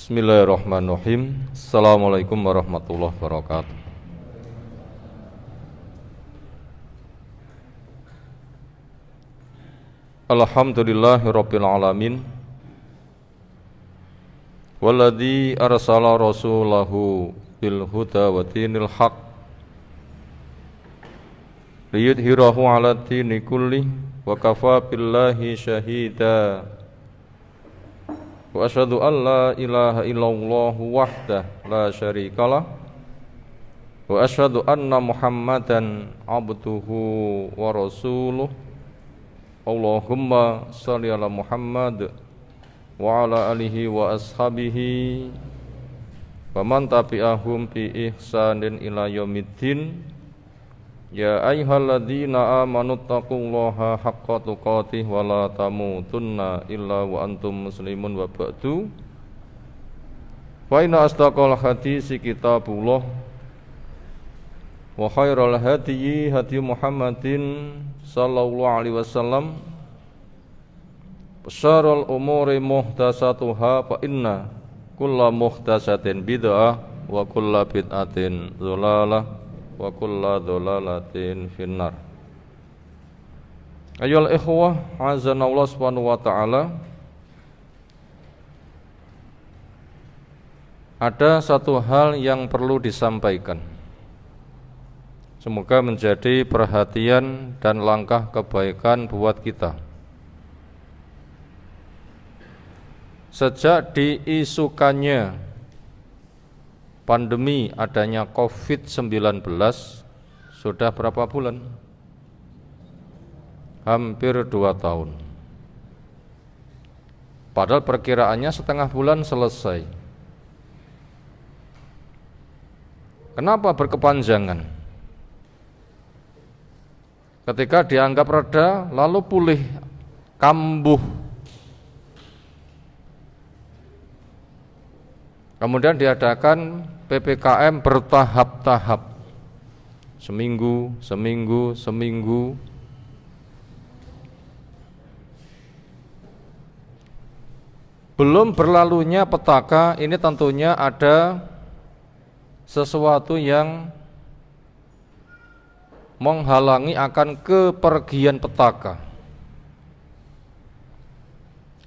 Bismillahirrahmanirrahim. Assalamualaikum warahmatullahi wabarakatuh. Alhamdulillahirabbil alamin. Walladzi arsala rasulahu bil huda wa dinil haq liyudhhirahu 'ala dini kulli wa kafa billahi syahida. Wa asyhadu an la ilaha illallah wahdah la syarikalah wa asyhadu anna Muhammadan abduhu wa rasuluh. Allahumma shalli ala Muhammad wa ala alihi wa ashabihi wa man tabi'ahum bi ihsanin ila yaumiddin. Ya ayyuhalladzina amanu taqullaha haqqa tuqatih wa la tamutunna illa wa antum muslimun wa ba'du. Fa inna asdaqal hadisi kitabullah wa khairal hadyi hadyu Muhammadin sallallahu alaihi wasallam. Syarrul umuri muhdatsatuha fa inna kulla muhdatsatin bid'ah wa kulla bid'atin dhalalah wa kulla dhalalatin finnar. Ayyuhal ikhwah, azanallahu subhanahu wa ta'ala. Ada satu hal yang perlu disampaikan, semoga menjadi perhatian dan langkah kebaikan buat kita. Sejak diisukannya pandemi adanya COVID-19 sudah berapa bulan? Hampir 2 tahun. Padahal perkiraannya setengah bulan selesai. Kenapa berkepanjangan? Ketika dianggap reda, lalu pulih, kambuh. Kemudian diadakan PPKM bertahap-tahap, seminggu. Belum berlalunya petaka, ini tentunya ada sesuatu yang menghalangi akan kepergian petaka.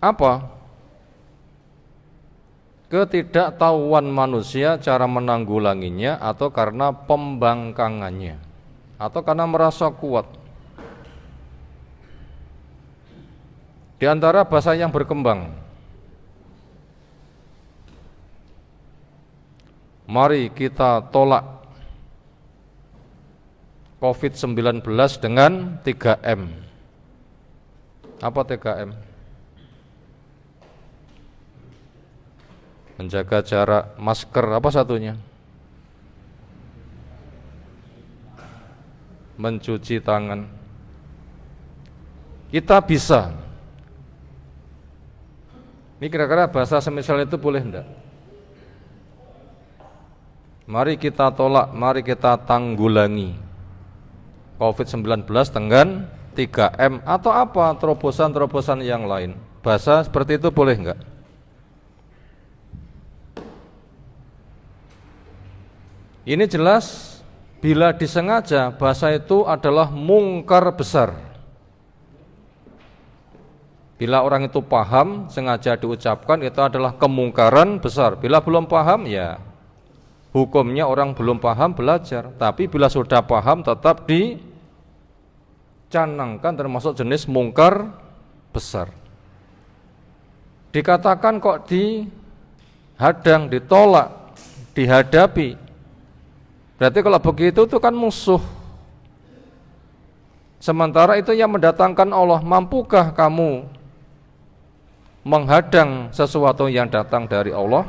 Apa? Ketidaktahuan manusia cara menanggulanginya, atau karena pembangkangannya, atau karena merasa kuat. Di antara bahasa yang berkembang, mari kita tolak COVID-19 dengan 3M. Apa 3M? Menjaga jarak, masker, apa satunya? Mencuci tangan. Kita bisa. Ini kira-kira bahasa semisal itu boleh enggak? Mari kita tolak, mari kita tanggulangi COVID-19 dengan 3M atau apa, terobosan-terobosan yang lain. Bahasa seperti itu boleh enggak? Ini jelas bila disengaja bahasa itu adalah mungkar besar. Bila orang itu paham, sengaja diucapkan, itu adalah kemungkaran besar. Bila belum paham, ya hukumnya orang belum paham belajar. Tapi bila sudah paham tetap dicanangkan, termasuk jenis mungkar besar. Dikatakan kok dihadang, ditolak, dihadapi. Berarti kalau begitu itu kan musuh. Sementara itu yang mendatangkan Allah. Mampukah kamu menghadang sesuatu yang datang dari Allah?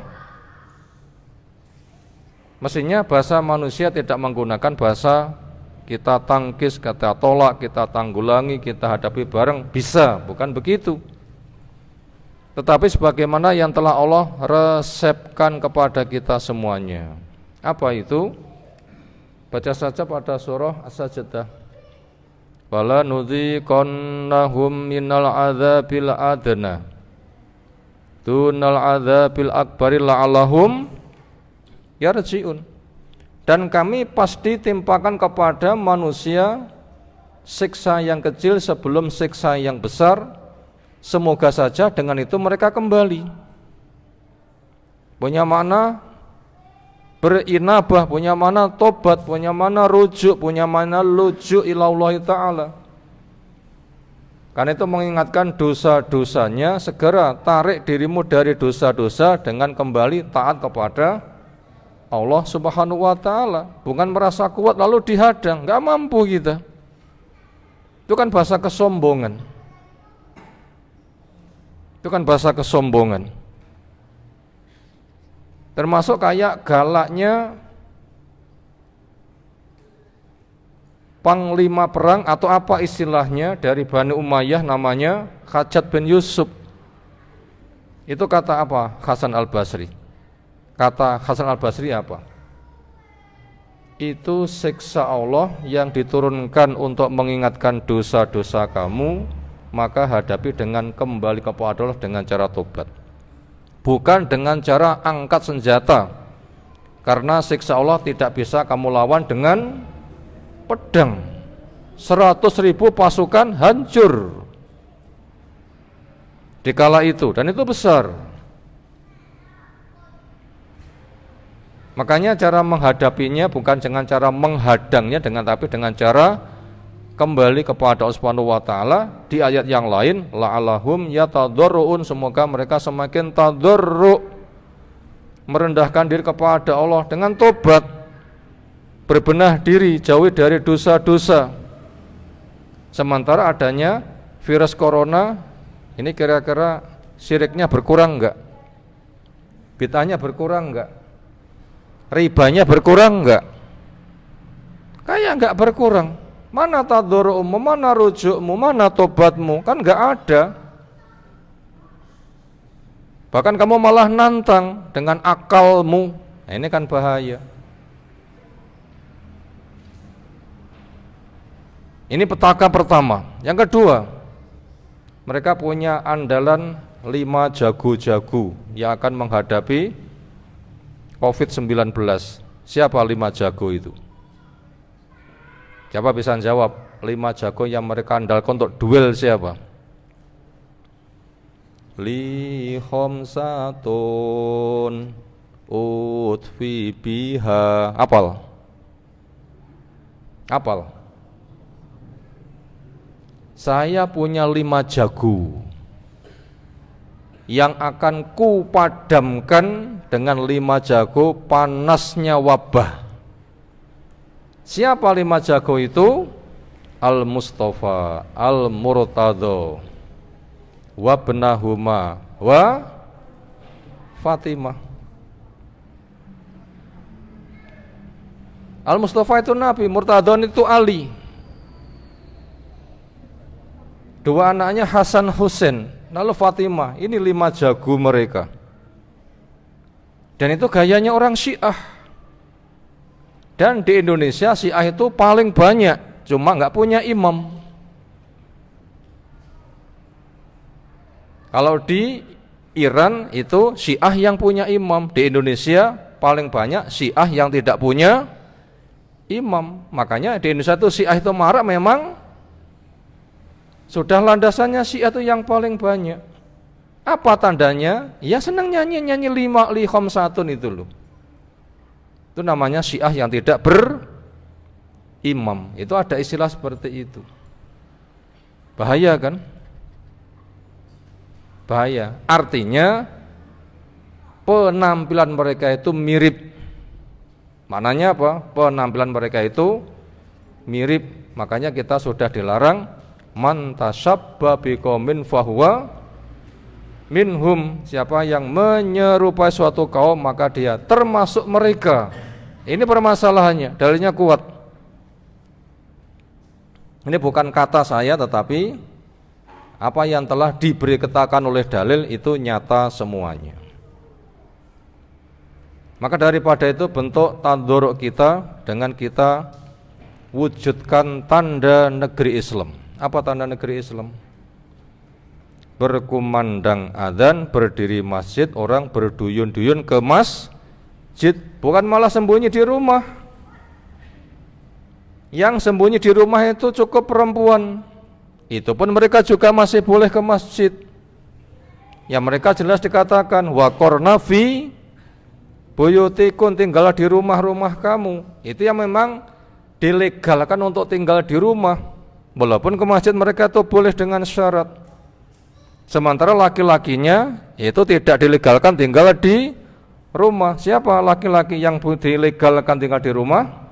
Mestinya bahasa manusia tidak menggunakan bahasa kita tangkis, kita tolak, kita tanggulangi, kita hadapi bareng. Bisa, bukan begitu. Tetapi sebagaimana yang telah Allah resepkan kepada kita semuanya. Apa itu? Baca saja pada surah As-Sajdah. Wala nudhiqannahum minal adzabil adna dunal adzabil akbari la'allahum yarji'un. Dan kami pasti timpakan kepada manusia siksa yang kecil sebelum siksa yang besar. Semoga saja dengan itu mereka kembali. Punya makna berinabah, punya makna tobat, punya makna rujuk, punya makna lujuk ilallah ta'ala. Karena itu mengingatkan dosa-dosanya, segera tarik dirimu dari dosa-dosa dengan kembali taat kepada Allah Subhanahu wa ta'ala. Bukan merasa kuat lalu dihadang, enggak mampu kita. Itu kan bahasa kesombongan. Itu kan bahasa kesombongan. Termasuk kayak galaknya panglima perang atau apa istilahnya dari Bani Umayyah namanya Hajjaj bin Yusuf. Itu kata apa Hasan al-Basri? Kata Hasan al-Basri apa? Itu siksa Allah yang diturunkan untuk mengingatkan dosa-dosa kamu, maka hadapi dengan kembali kepada Allah dengan cara tobat, bukan dengan cara angkat senjata. Karena siksa Allah tidak bisa kamu lawan dengan pedang. 100.000 pasukan hancur di kala itu, dan itu besar. Makanya cara menghadapinya bukan dengan cara menghadangnya tapi dengan cara kembali kepada Allah Subhanahu wa ta'ala. Di ayat yang lain, la'allahum yatadarruun, semoga mereka semakin tadarru, merendahkan diri kepada Allah dengan tobat, berbenah diri, jauhi dari dosa-dosa. Sementara adanya virus corona ini, kira-kira syiriknya berkurang enggak? Bid'ahnya berkurang enggak? Ribanya berkurang enggak? Kayak enggak berkurang. Mana tadarru'mu, mana rujukmu, mana tobatmu? Kan enggak ada. Bahkan kamu malah nantang dengan akalmu. Nah, ini kan bahaya. Ini petaka pertama. Yang kedua, mereka punya andalan 5 jago-jago yang akan menghadapi COVID-19. Siapa 5 jago itu? Siapa bisa jawab 5 jago yang mereka andalkan untuk duel siapa? Li khamsatun utfi biha. Apal? Saya punya 5 jago yang akan ku padamkan dengan 5 jago panasnya wabah. Siapa 5 jago itu? Al-Mustafa, Al-Murtadha, wa benahuma, wa Fatimah. Al-Mustafa itu Nabi, Murtadha itu Ali. 2 anaknya Hasan Husain, lalu Fatimah. Ini 5 jago mereka. Dan itu gayanya orang Syiah. Dan di Indonesia Syiah itu paling banyak, cuma nggak punya imam. Kalau di Iran itu Syiah yang punya imam. Di Indonesia paling banyak Syiah yang tidak punya imam. Makanya di Indonesia itu Syiah itu marak memang sudah landasannya Syiah itu yang paling banyak. Apa tandanya? Ya senang nyanyi 5 li khamsatun itu loh. Itu namanya Syiah yang tidak berimam. Itu ada istilah seperti itu. Bahaya kan? Bahaya. Artinya penampilan mereka itu mirip. Maknanya apa? Penampilan mereka itu mirip. Makanya kita sudah dilarang man tasyabba biqaumin fahuwa minhum. Siapa yang menyerupai suatu kaum maka dia termasuk mereka. Ini permasalahannya, dalilnya kuat. Ini bukan kata saya, tetapi apa yang telah diberi keterangan oleh dalil itu nyata semuanya. Maka daripada itu bentuk tadoruk kita dengan kita wujudkan tanda negeri Islam. Apa tanda negeri Islam? berkumandang adzan, berdiri masjid, orang berduyun-duyun ke masjid, bukan malah sembunyi di rumah. Yang sembunyi di rumah itu cukup perempuan. Itu pun mereka juga masih boleh ke masjid. Ya mereka jelas dikatakan waqorna fi buyutikum, tinggal di rumah-rumah kamu. Itu yang memang dilegalkan untuk tinggal di rumah. Walaupun ke masjid mereka itu boleh dengan syarat. Sementara laki-lakinya itu tidak dilegalkan tinggal di rumah. Siapa laki-laki yang dilegalkan tinggal di rumah?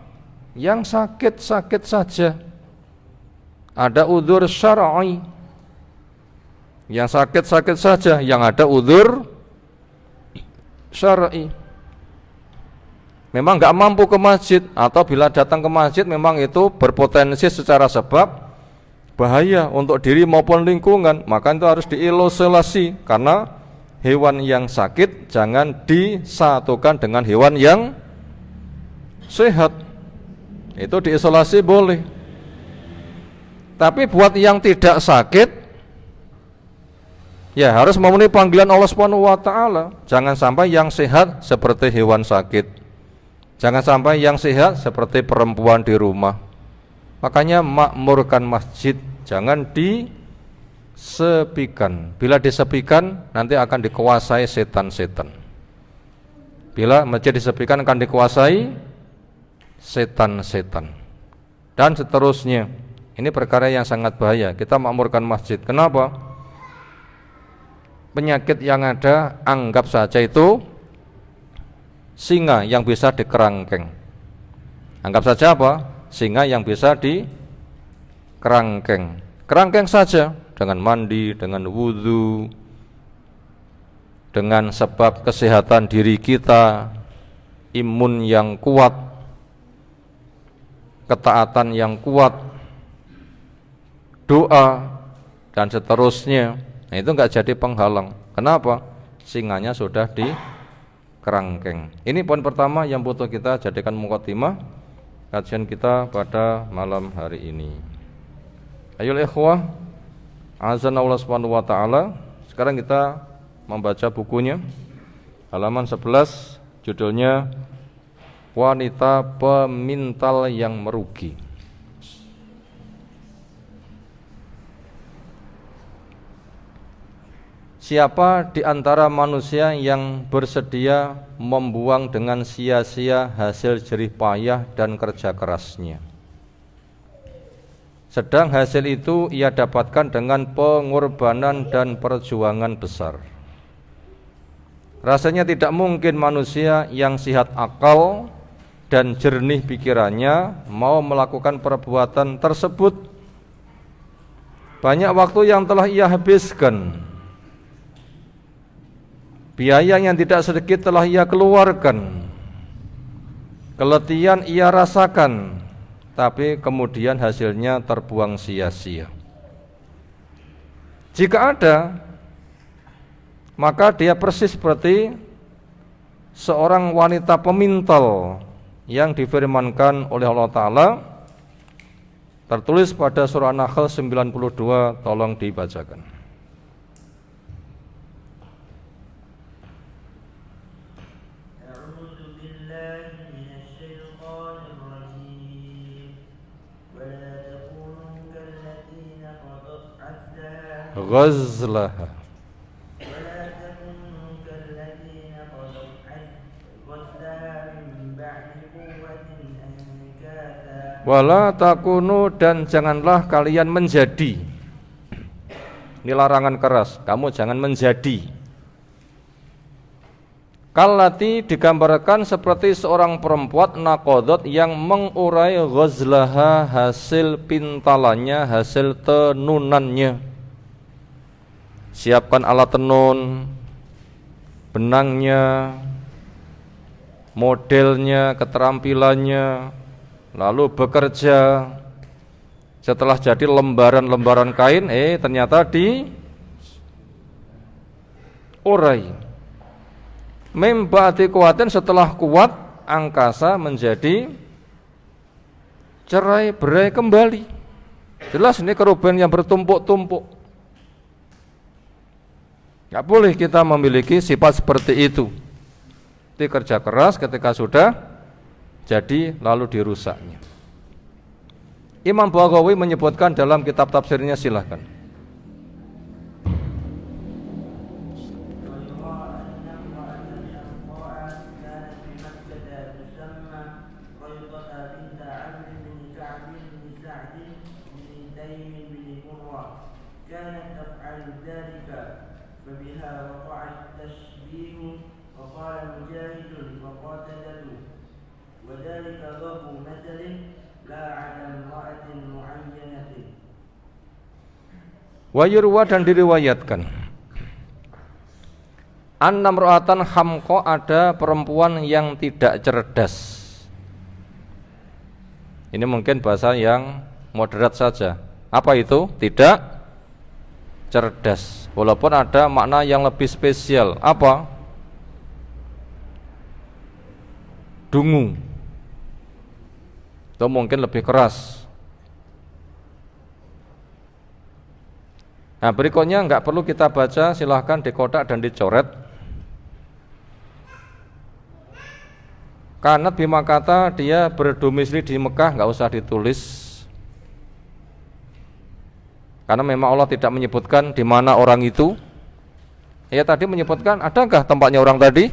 Yang sakit-sakit saja, ada udzur syar'i. Yang sakit-sakit saja, yang ada udzur syar'i. Memang nggak mampu ke masjid, atau bila datang ke masjid memang itu berpotensi secara sebab bahaya untuk diri maupun lingkungan, maka itu harus diisolasi. Karena hewan yang sakit jangan disatukan dengan hewan yang sehat. Itu diisolasi boleh. Tapi buat yang tidak sakit, ya harus memenuhi panggilan Allah Subhanahu wa taala. Jangan sampai yang sehat seperti hewan sakit. Jangan sampai yang sehat seperti perempuan di rumah. Makanya makmurkan masjid, jangan disepikan. Bila disepikan nanti akan dikuasai setan-setan. Bila masjid disepikan akan dikuasai setan-setan. Dan seterusnya. Ini perkara yang sangat bahaya. Kita makmurkan masjid. Kenapa? Penyakit yang ada anggap saja itu singa yang bisa dikerangkeng. Anggap saja apa? Singa yang bisa dikerangkeng. Kerangkeng saja dengan mandi, dengan wudhu, dengan sebab kesehatan diri kita, imun yang kuat, ketaatan yang kuat, doa dan seterusnya. Nah, itu enggak jadi penghalang. Kenapa? Singanya sudah dikerangkeng. Ini poin pertama yang butuh kita jadikan muqaddimah kajian kita pada malam hari ini. Ayo ikhwah, azan Allah Subhanahu wa taala. Sekarang kita membaca bukunya. Halaman 11, judulnya Wanita Pemintal yang Merugi. Siapa di antara manusia yang bersedia membuang dengan sia-sia hasil jerih payah dan kerja kerasnya, sedang hasil itu ia dapatkan dengan pengorbanan dan perjuangan besar? Rasanya tidak mungkin manusia yang sehat akal dan jernih pikirannya mau melakukan perbuatan tersebut. Banyak waktu yang telah ia habiskan, biaya yang tidak sedikit telah ia keluarkan, keletihan ia rasakan, tapi kemudian hasilnya terbuang sia-sia. Jika ada, maka dia persis seperti seorang wanita pemintal yang difirmankan oleh Allah Ta'ala, tertulis pada surah An-Nahl 92, tolong dibacakan. Ghazlaha wala takunu, dan janganlah kalian menjadi. Ini larangan keras, kamu jangan menjadi. Kallati digambarkan seperti seorang perempuan naqadat yang mengurai ghazlaha, hasil pintalannya, hasil tenunannya. Siapkan alat tenun, benangnya, modelnya, keterampilannya, lalu bekerja. Setelah jadi lembaran-lembaran kain, ternyata diurai. Memba'di kuatin, setelah kuat angkasa menjadi cerai berai kembali. Jelas ini kerugian yang bertumpuk-tumpuk. Nggak boleh kita memiliki sifat seperti itu. Itu kerja keras ketika sudah jadi lalu dirusaknya. Imam Baghawi menyebutkan dalam kitab tafsirnya, silahkan. Wa yurwa, dan diriwayatkan, annamra'atan hamqa, ada perempuan yang tidak cerdas. Ini mungkin bahasa yang moderat saja. Apa itu? Tidak cerdas. Walaupun ada makna yang lebih spesial. Apa? Dungu. Itu mungkin lebih keras. Nah, berikutnya nggak perlu kita baca, silahkan dikotak dan dicoret. Kanat bima kata, dia berdomisili di Mekah, nggak usah ditulis. Karena memang Allah tidak menyebutkan di mana orang itu. Ya tadi menyebutkan, adakah tempatnya orang tadi?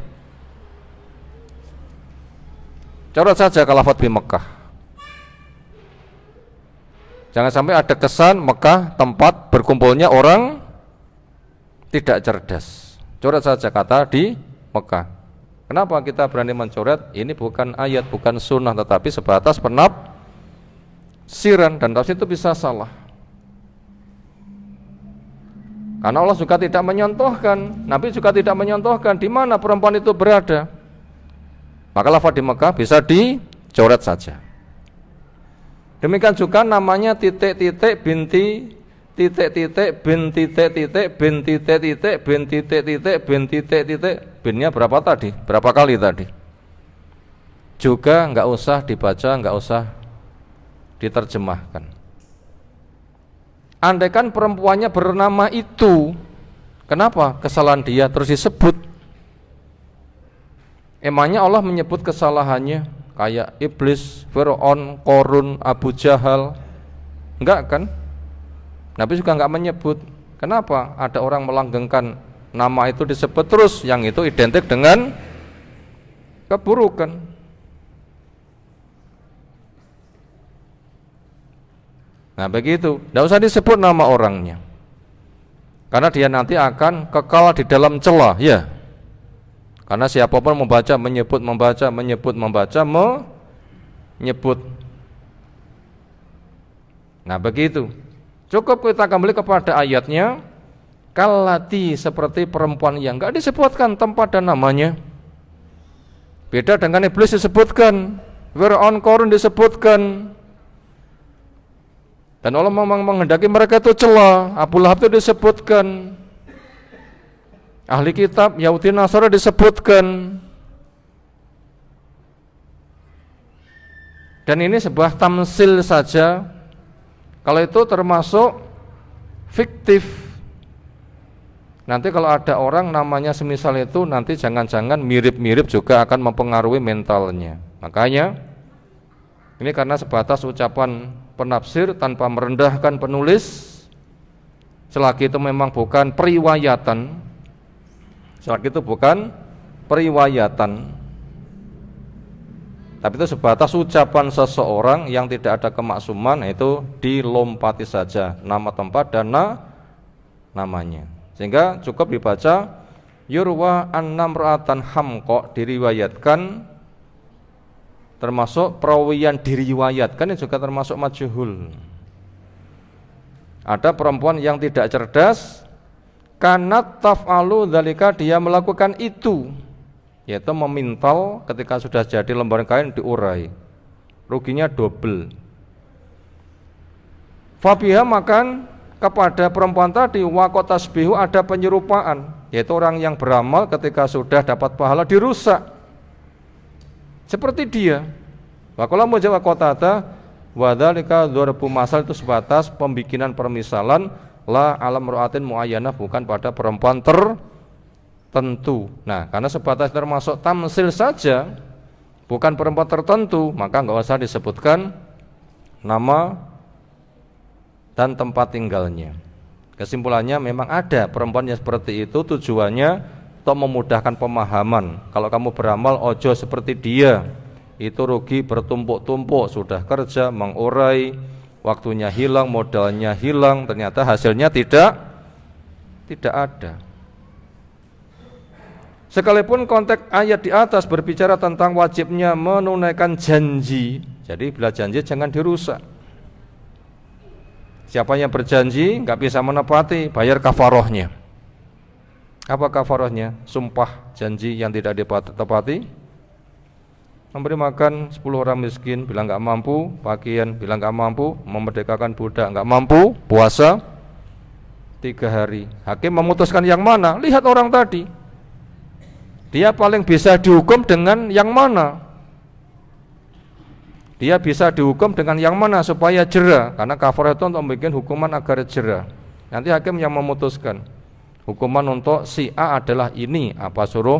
Coret saja kalau lafadz di Mekah. Jangan sampai ada kesan Mekah tempat berkumpulnya orang tidak cerdas. Coret saja kata di Mekah. Kenapa kita berani mencoret? Ini bukan ayat, bukan sunnah, tetapi sebatas penafsiran, dan tafsir itu bisa salah. Karena Allah juga tidak menyontohkan, Nabi juga tidak menyontohkan di mana perempuan itu berada. Maka lafaz di Mekah bisa dicoret saja. Demikian juga namanya titik-titik binti titik-titik bin titik-titik bin titik-titik bin titik-titik bin titik-titik. Binnya berapa tadi? Berapa kali tadi? Juga nggak usah dibaca, nggak usah diterjemahkan. Andaikan perempuannya bernama itu, kenapa kesalahan dia terus disebut? Emangnya Allah menyebut kesalahannya kayak iblis, Fir'aun, Qorun, Abu Jahal? Enggak kan? Nabi juga enggak menyebut. Kenapa? Ada orang melanggengkan nama itu disebut terus, yang itu identik dengan keburukan. Nah begitu, tidak usah disebut nama orangnya, karena dia nanti akan kekal di dalam celah, ya. Karena siapapun membaca, menyebut. Nah begitu. Cukup kita kembali kepada ayatnya, kallati, seperti perempuan yang enggak disebutkan tempat dan namanya. Beda dengan iblis disebutkan, Fir'aun, Qorun disebutkan. Dan Allah memang menghendaki mereka itu celah. Abu Lahab itu disebutkan, ahli kitab Yahudi Nasara disebutkan. Dan ini sebuah tamsil saja. Kalau itu termasuk fiktif. Nanti kalau ada orang namanya semisal itu, nanti jangan-jangan mirip-mirip juga akan mempengaruhi mentalnya. Makanya ini karena sebatas ucapan penafsir tanpa merendahkan penulis, selagi itu memang bukan periwayatan, tapi itu sebatas ucapan seseorang yang tidak ada kemaksuman, itu dilompati saja nama tempat dan namanya. Sehingga cukup dibaca yurwa annamra'atan hamqa, diriwayatkan, termasuk perawian diriwayatkan ini juga termasuk majhul. Ada perempuan yang tidak cerdas, kanat taf'alu dzalika, dia melakukan itu, yaitu memintal ketika sudah jadi lembar kain diurai, ruginya double. Fabiha, makan kepada perempuan tadi, waqat tasbihu, ada penyerupaan, yaitu orang yang beramal ketika sudah dapat pahala dirusak seperti dia. Wa qala Mujahid Qatadah wa dzalika dzarbu masal, itu sebatas pembikinan permisalan La alam ru'atin muayyanah, bukan pada perempuan tertentu. Nah, karena sebatas termasuk tamsil saja, bukan perempuan tertentu, maka nggak usah disebutkan nama dan tempat tinggalnya. Kesimpulannya memang ada perempuan yang seperti itu, tujuannya untuk memudahkan pemahaman. Kalau kamu beramal ojo seperti dia, itu rugi bertumpuk-tumpuk, sudah kerja mengurai, waktunya hilang, modalnya hilang, ternyata hasilnya tidak ada. Sekalipun konteks ayat di atas berbicara tentang wajibnya menunaikan janji, jadi bila janji jangan dirusak. Siapa yang berjanji nggak bisa menepati, bayar kafarohnya. Apa kafarohnya? Sumpah janji yang tidak ditepati. Memberi makan 10 orang miskin, bilang nggak mampu, pakaian, bilang nggak mampu, memerdekakan budak, nggak mampu, puasa 3 hari. Hakim memutuskan yang mana? Lihat orang tadi, dia paling bisa dihukum dengan yang mana? Dia bisa dihukum dengan yang mana supaya jera? Karena kafarah itu untuk membuat hukuman agar jera. Nanti hakim yang memutuskan. Hukuman untuk si A adalah ini, apa suruh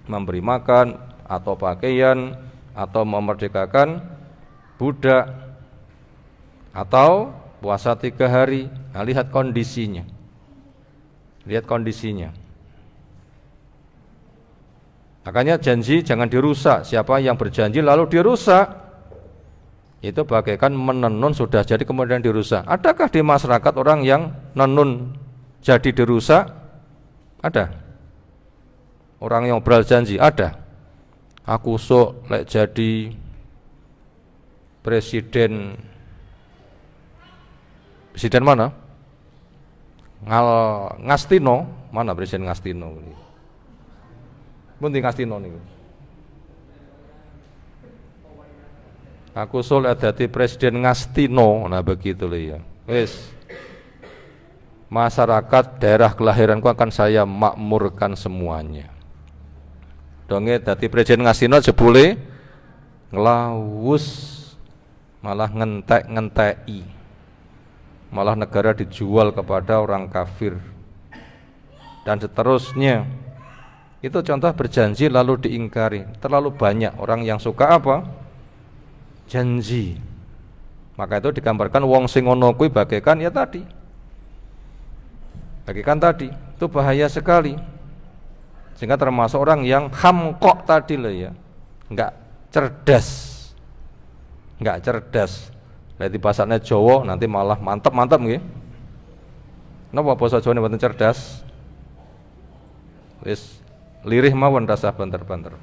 memberi makan atau pakaian atau memerdekakan budak atau puasa 3 hari. Nah, lihat kondisinya. Lihat kondisinya. Makanya janji jangan dirusak. Siapa yang berjanji lalu dirusak, itu bagaikan menenun sudah jadi kemudian dirusak. Adakah di masyarakat orang yang nenun jadi dirusak? Ada. Orang yang berjanji ada. Aku sok lek jadi presiden mana? Ngastino, mana presiden Ngastino? Bunti Ngastino niku. Aku sol dadi presiden Ngastino, nah begitu loh ya. Wis, masyarakat daerah kelahiranku akan saya makmurkan semuanya. Donge dadi presiden Ngastino jebule ngelawus, malah ngentek-ngenteki, malah negara dijual kepada orang kafir dan seterusnya. Itu contoh berjanji lalu diingkari. Terlalu banyak orang yang suka apa? Janji. Maka itu digambarkan wong sing ngono kuwi bagaikan ya tadi. Bagaikan tadi, itu bahaya sekali. Sehingga termasuk orang yang hamkok tadi loh ya. Enggak cerdas. Enggak cerdas. Lah di bahasane Jawa nanti malah mantep-mantep nggih. Napa basa Jawane mboten cerdas? Wis lirih mawon rasah banter-banter.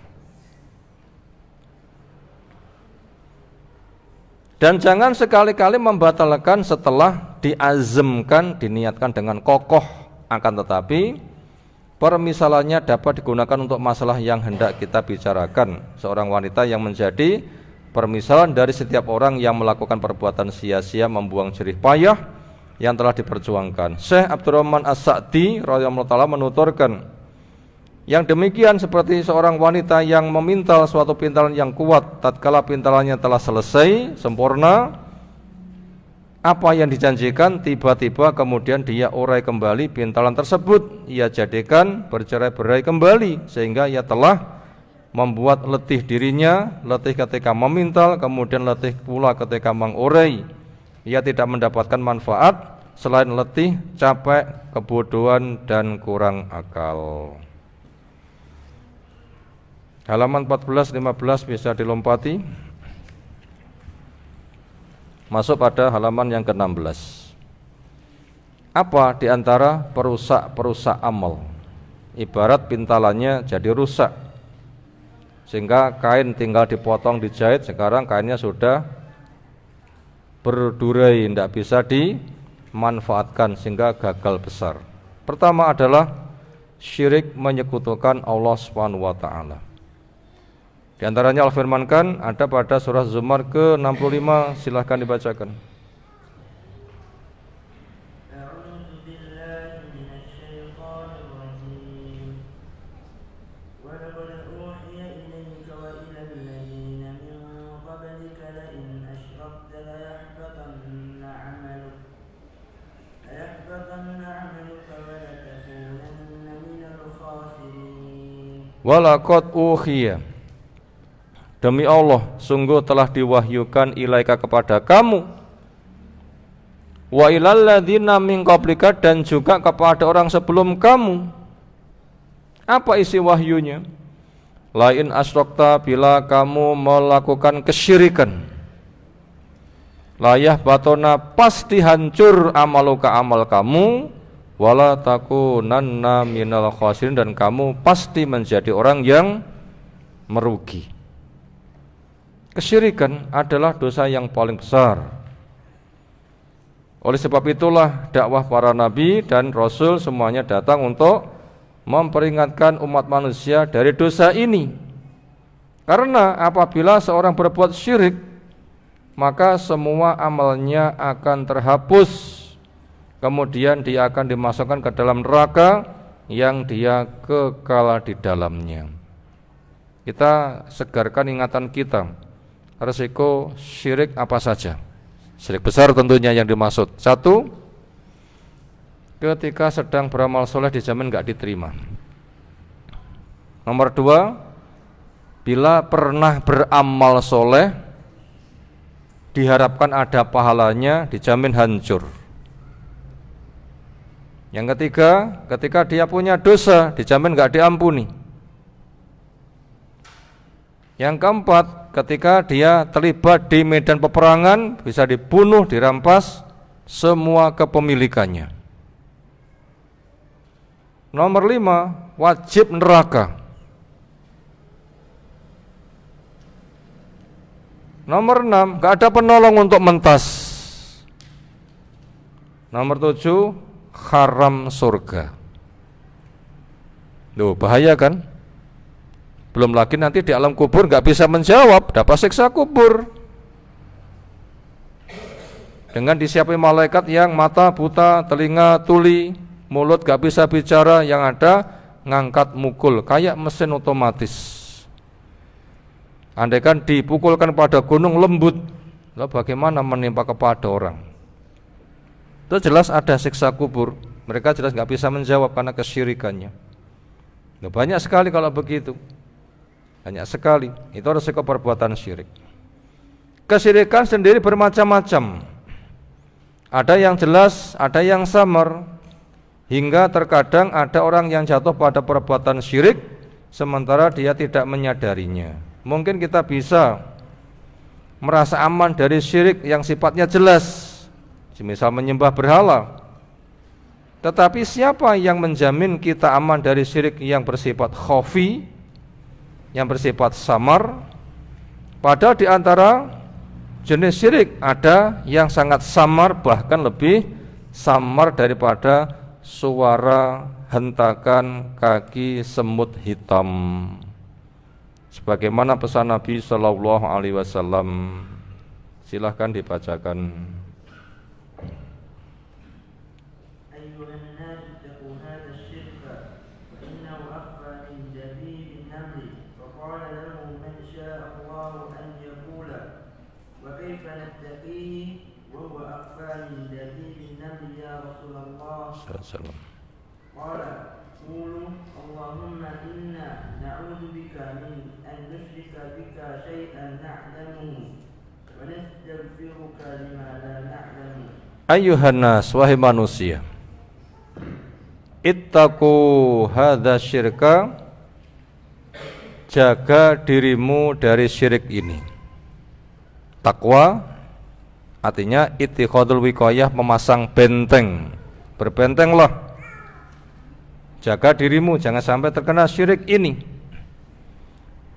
Dan jangan sekali-kali membatalkan setelah diazamkan, diniatkan dengan kokoh. Akan tetapi permisalannya dapat digunakan untuk masalah yang hendak kita bicarakan. Seorang wanita yang menjadi permisalan dari setiap orang yang melakukan perbuatan sia-sia, membuang jerih payah yang telah diperjuangkan. Syekh Abdurrahman As-Sa'di radhiyallahu ta'ala menuturkan, yang demikian seperti seorang wanita yang memintal suatu pintalan yang kuat. Tatkala pintalannya telah selesai sempurna, apa yang dijanjikan tiba-tiba kemudian dia urai kembali pintalan tersebut, ia jadikan bercerai-berai kembali, sehingga ia telah membuat letih dirinya, letih ketika memintal, kemudian letih pula ketika mengurai. Ia tidak mendapatkan manfaat selain letih, capek, kebodohan dan kurang akal. Halaman 14-15 bisa dilompati. Masuk pada halaman yang ke-16. Apa diantara perusak amal? Ibarat pintalannya jadi rusak, sehingga kain tinggal dipotong, dijahit, sekarang kainnya sudah berdurai, tidak bisa dimanfaatkan sehingga gagal besar. Pertama adalah syirik, menyekutukan Allah Subhanahu wa taala. Di antaranya Allah firmankan ada pada surah Zumar ke-65, silahkan dibacakan. Walaqad uhiya, demi Allah sungguh telah diwahyukan ilaika kepada kamu, wa ilal ladzina min qablika, dan juga kepada orang sebelum kamu. Apa isi wahyunya? Lain asyrokta, bila kamu melakukan kesyirikan, layah batona, pasti hancur amaluka, amal kamu, wala takunanna minal khasirin, dan kamu pasti menjadi orang yang merugi. Kesyirikan adalah dosa yang paling besar. Oleh sebab itulah dakwah para nabi dan rasul semuanya datang untuk memperingatkan umat manusia dari dosa ini. Karena apabila seorang berbuat syirik, maka semua amalnya akan terhapus. Kemudian dia akan dimasukkan ke dalam neraka yang dia kekal di dalamnya. Kita segarkan ingatan kita. Resiko syirik apa saja? Syirik besar tentunya yang dimaksud. 1, ketika sedang beramal soleh dijamin gak diterima. Nomor 2, bila pernah beramal soleh diharapkan ada pahalanya, dijamin hancur. Yang ketiga, ketika dia punya dosa dijamin gak diampuni. Yang keempat, ketika dia terlibat di medan peperangan bisa dibunuh, dirampas semua kepemilikannya. Nomor 5, wajib neraka. Nomor 6, gak ada penolong untuk mentas. Nomor 7, haram surga. Loh, bahaya kan? Belum lagi nanti di alam kubur gak bisa menjawab, dapat siksa kubur. Dengan disiapin malaikat yang mata buta, telinga tuli, mulut gak bisa bicara, yang ada ngangkat mukul kayak mesin otomatis. Andaikan dipukulkan pada gunung lembut, lalu bagaimana menimpa kepada orang? Itu jelas ada siksa kubur. Mereka jelas gak bisa menjawab karena kesyirikannya. Nah, banyak sekali kalau begitu. Banyak sekali. Itu resiko perbuatan syirik. Kesyirikan sendiri bermacam-macam. Ada yang jelas, ada yang samar. Hingga terkadang ada orang yang jatuh pada perbuatan syirik sementara dia tidak menyadarinya. Mungkin kita bisa merasa aman dari syirik yang sifatnya jelas, misal menyembah berhala. Tetapi siapa yang menjamin kita aman dari syirik yang bersifat khafi, yang bersifat samar? Padahal di antara jenis syirik ada yang sangat samar, bahkan lebih samar daripada suara hentakan kaki semut hitam. Sebagaimana pesan Nabi Shallallahu Alaihi Wasallam. Silahkan dibacakan. Qala qulu Allahumma inna na'udzubika min an nushrika bika syai'an na'lamuhu wa nastaghfiruka lima la na'lamu. Ayyuhan nas, wahai manusia, ittaqu hadza syirka, jaga dirimu dari syirik ini. Takwa artinya ittikhadul wiqayah, memasang benteng. Berbentenglah, jaga dirimu jangan sampai terkena syirik ini.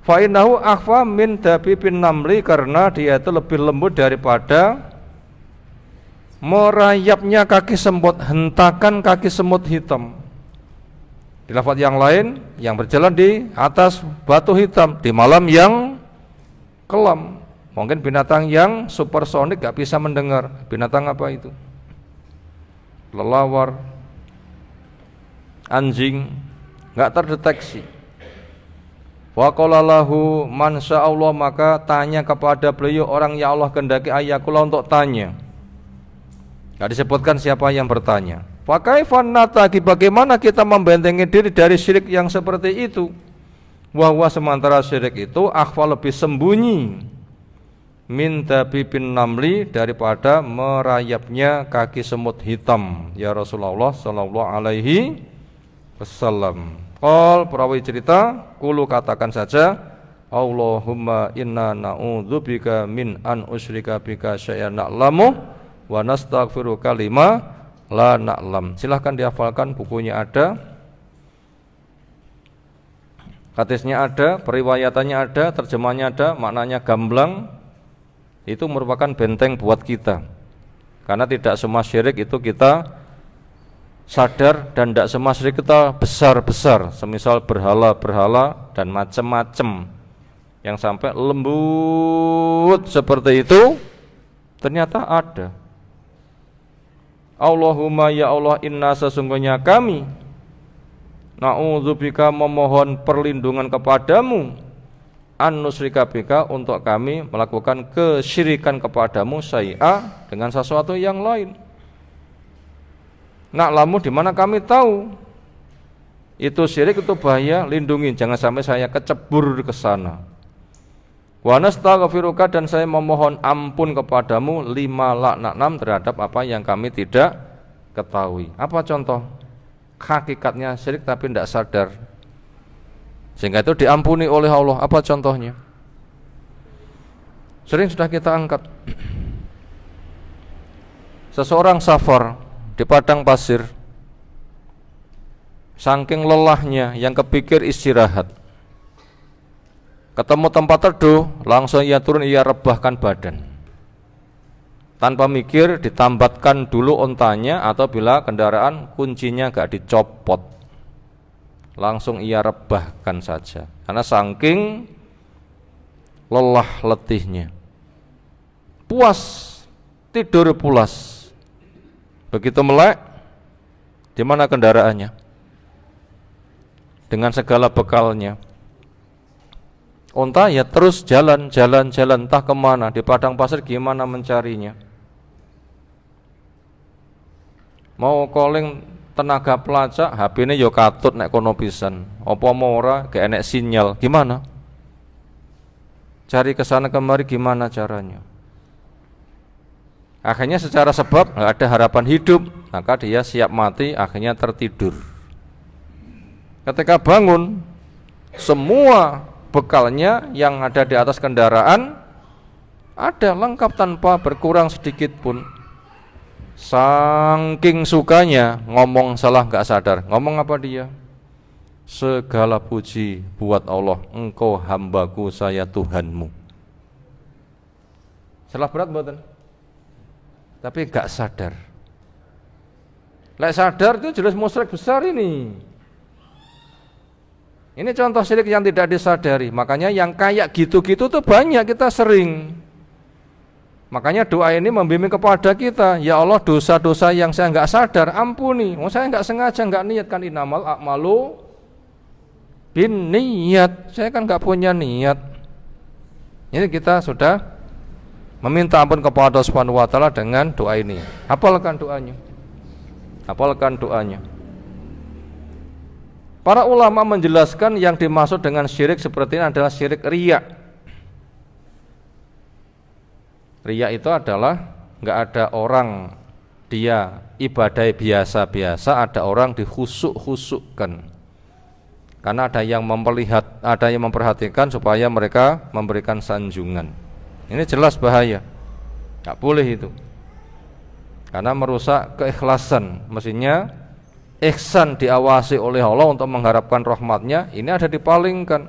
Fa innahu akhfa min dabibin namli, karena dia itu lebih lembut daripada merayapnya kaki semut, hentakan kaki semut hitam. Di lafaz yang lain, yang berjalan di atas batu hitam di malam yang kelam. Mungkin binatang yang supersonik gak bisa mendengar. Binatang apa itu? Kelelawar, anjing, gak terdeteksi. Wa qala lahu man sya'allah, maka tanya kepada beliau orang yang Allah kehendaki ayakula untuk tanya. Gak disebutkan siapa yang bertanya. Fakaifa nataki, bagaimana kita membentengi diri dari syirik yang seperti itu? Wahwa sementara syirik itu akhfa lebih sembunyi min dabibin namli, daripada merayapnya kaki semut hitam, ya Rasulullah sallallahu alaihi wasallam. Qol, perawi cerita, kulu katakan saja, Allahumma inna na'udzubika min an usyrika bika syai'an na'lamu wa nastaghfiruka lima la na'lam. Silahkan dihafalkan, bukunya ada, hadisnya ada, periwayatannya ada, terjemahnya ada, maknanya gamblang. Itu merupakan benteng buat kita, karena tidak semua syirik itu kita sadar, dan tidak semua syirik kita besar-besar, semisal berhala-berhala dan macam-macam yang sampai lembut seperti itu, ternyata ada. Allahumma ya Allah, inna sesungguhnya kami na'udzubika memohon perlindungan kepadamu an nusyrika bika, untuk kami melakukan kesyirikan kepadamu syai'a, dengan sesuatu yang lain. Na'lamu, di mana kami tahu itu syirik, itu bahaya, lindungi jangan sampai saya kecebur ke sana. Wa nastaghfiruka, dan saya memohon ampun kepadamu lima la na'lam, terhadap apa yang kami tidak ketahui. Apa contoh hakikatnya syirik tapi tidak sadar, sehingga itu diampuni oleh Allah? Apa contohnya? Sering sudah kita angkat. Seseorang safar di padang pasir, saking lelahnya yang kepikir istirahat, ketemu tempat teduh, langsung ia turun, ia rebahkan badan. Tanpa mikir, ditambatkan dulu ontanya, atau bila kendaraan kuncinya gak dicopot, langsung ia rebahkan saja, karena saking lelah letihnya. Puas, tidur pulas. Begitu melek, di mana kendaraannya? Dengan segala bekalnya. Onta ya terus jalan, entah kemana, di padang pasir gimana mencarinya. Mau calling tenaga pelacak, HP-ne yo katut nek kono pisan. Apa mau ora gak enek sinyal, gimana? Cari kesana kemari gimana caranya? Akhirnya secara sebab gak ada harapan hidup, maka dia siap mati, akhirnya tertidur. Ketika bangun, semua bekalnya yang ada di atas kendaraan ada lengkap tanpa berkurang sedikit pun. Saking sukanya ngomong salah gak sadar. Ngomong apa dia? Segala puji buat Allah, engkau hambaku, saya Tuhanmu. Salah berat mboten? Tapi gak sadar. Lek sadar itu jelas musyrik besar ini. Ini contoh syirik yang tidak disadari. Makanya yang kayak gitu-gitu tuh banyak, kita sering. Makanya doa ini membimbing kepada kita, ya Allah, dosa-dosa yang saya enggak sadar ampuni. Saya enggak sengaja, enggak niat, kan innamal a'malu bin niat. Saya kan enggak punya niat. Ini kita sudah meminta ampun kepada Allah Subhanahu wa taala dengan doa ini. Hafalkan doanya. Hafalkan doanya. Para ulama menjelaskan yang dimaksud dengan syirik seperti ini adalah syirik riya. Riya itu adalah enggak ada orang dia ibadah biasa-biasa, ada orang dihusuk-husukkan. Karena ada yang melihat, ada yang memperhatikan supaya mereka memberikan sanjungan. Ini jelas bahaya. Enggak boleh itu. Karena merusak keikhlasan. Mestinya ihsan diawasi oleh Allah untuk mengharapkan rahmatnya, ini ada dipalingkan.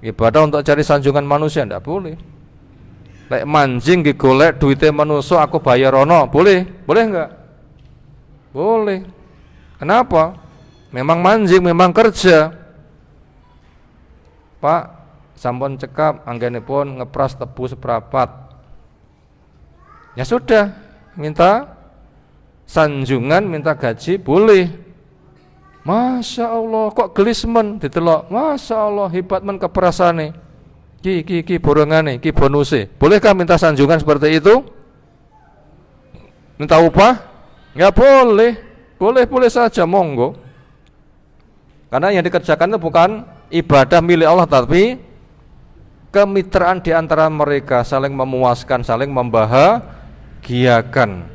Ibadah untuk cari sanjungan manusia enggak boleh. Lek manjing digolek duitnya manusia aku bayar ono, boleh? Boleh enggak? Boleh. Kenapa? Memang manjing, memang kerja. Pak, sampun cekap anggenipun ngepras tebu seprapat. Ya sudah, minta sanjungan, minta gaji, boleh. Masya Allah, kok gelismen ditelok. Masya Allah, hebat men keperasane. Ki borongane, ki bonuse. Bolehkah minta sanjungan seperti itu? Minta upah? Enggak boleh. Boleh-boleh saja, monggo. Karena yang dikerjakan itu bukan ibadah milik Allah, tapi kemitraan di antara mereka, saling memuaskan, saling membahagiakan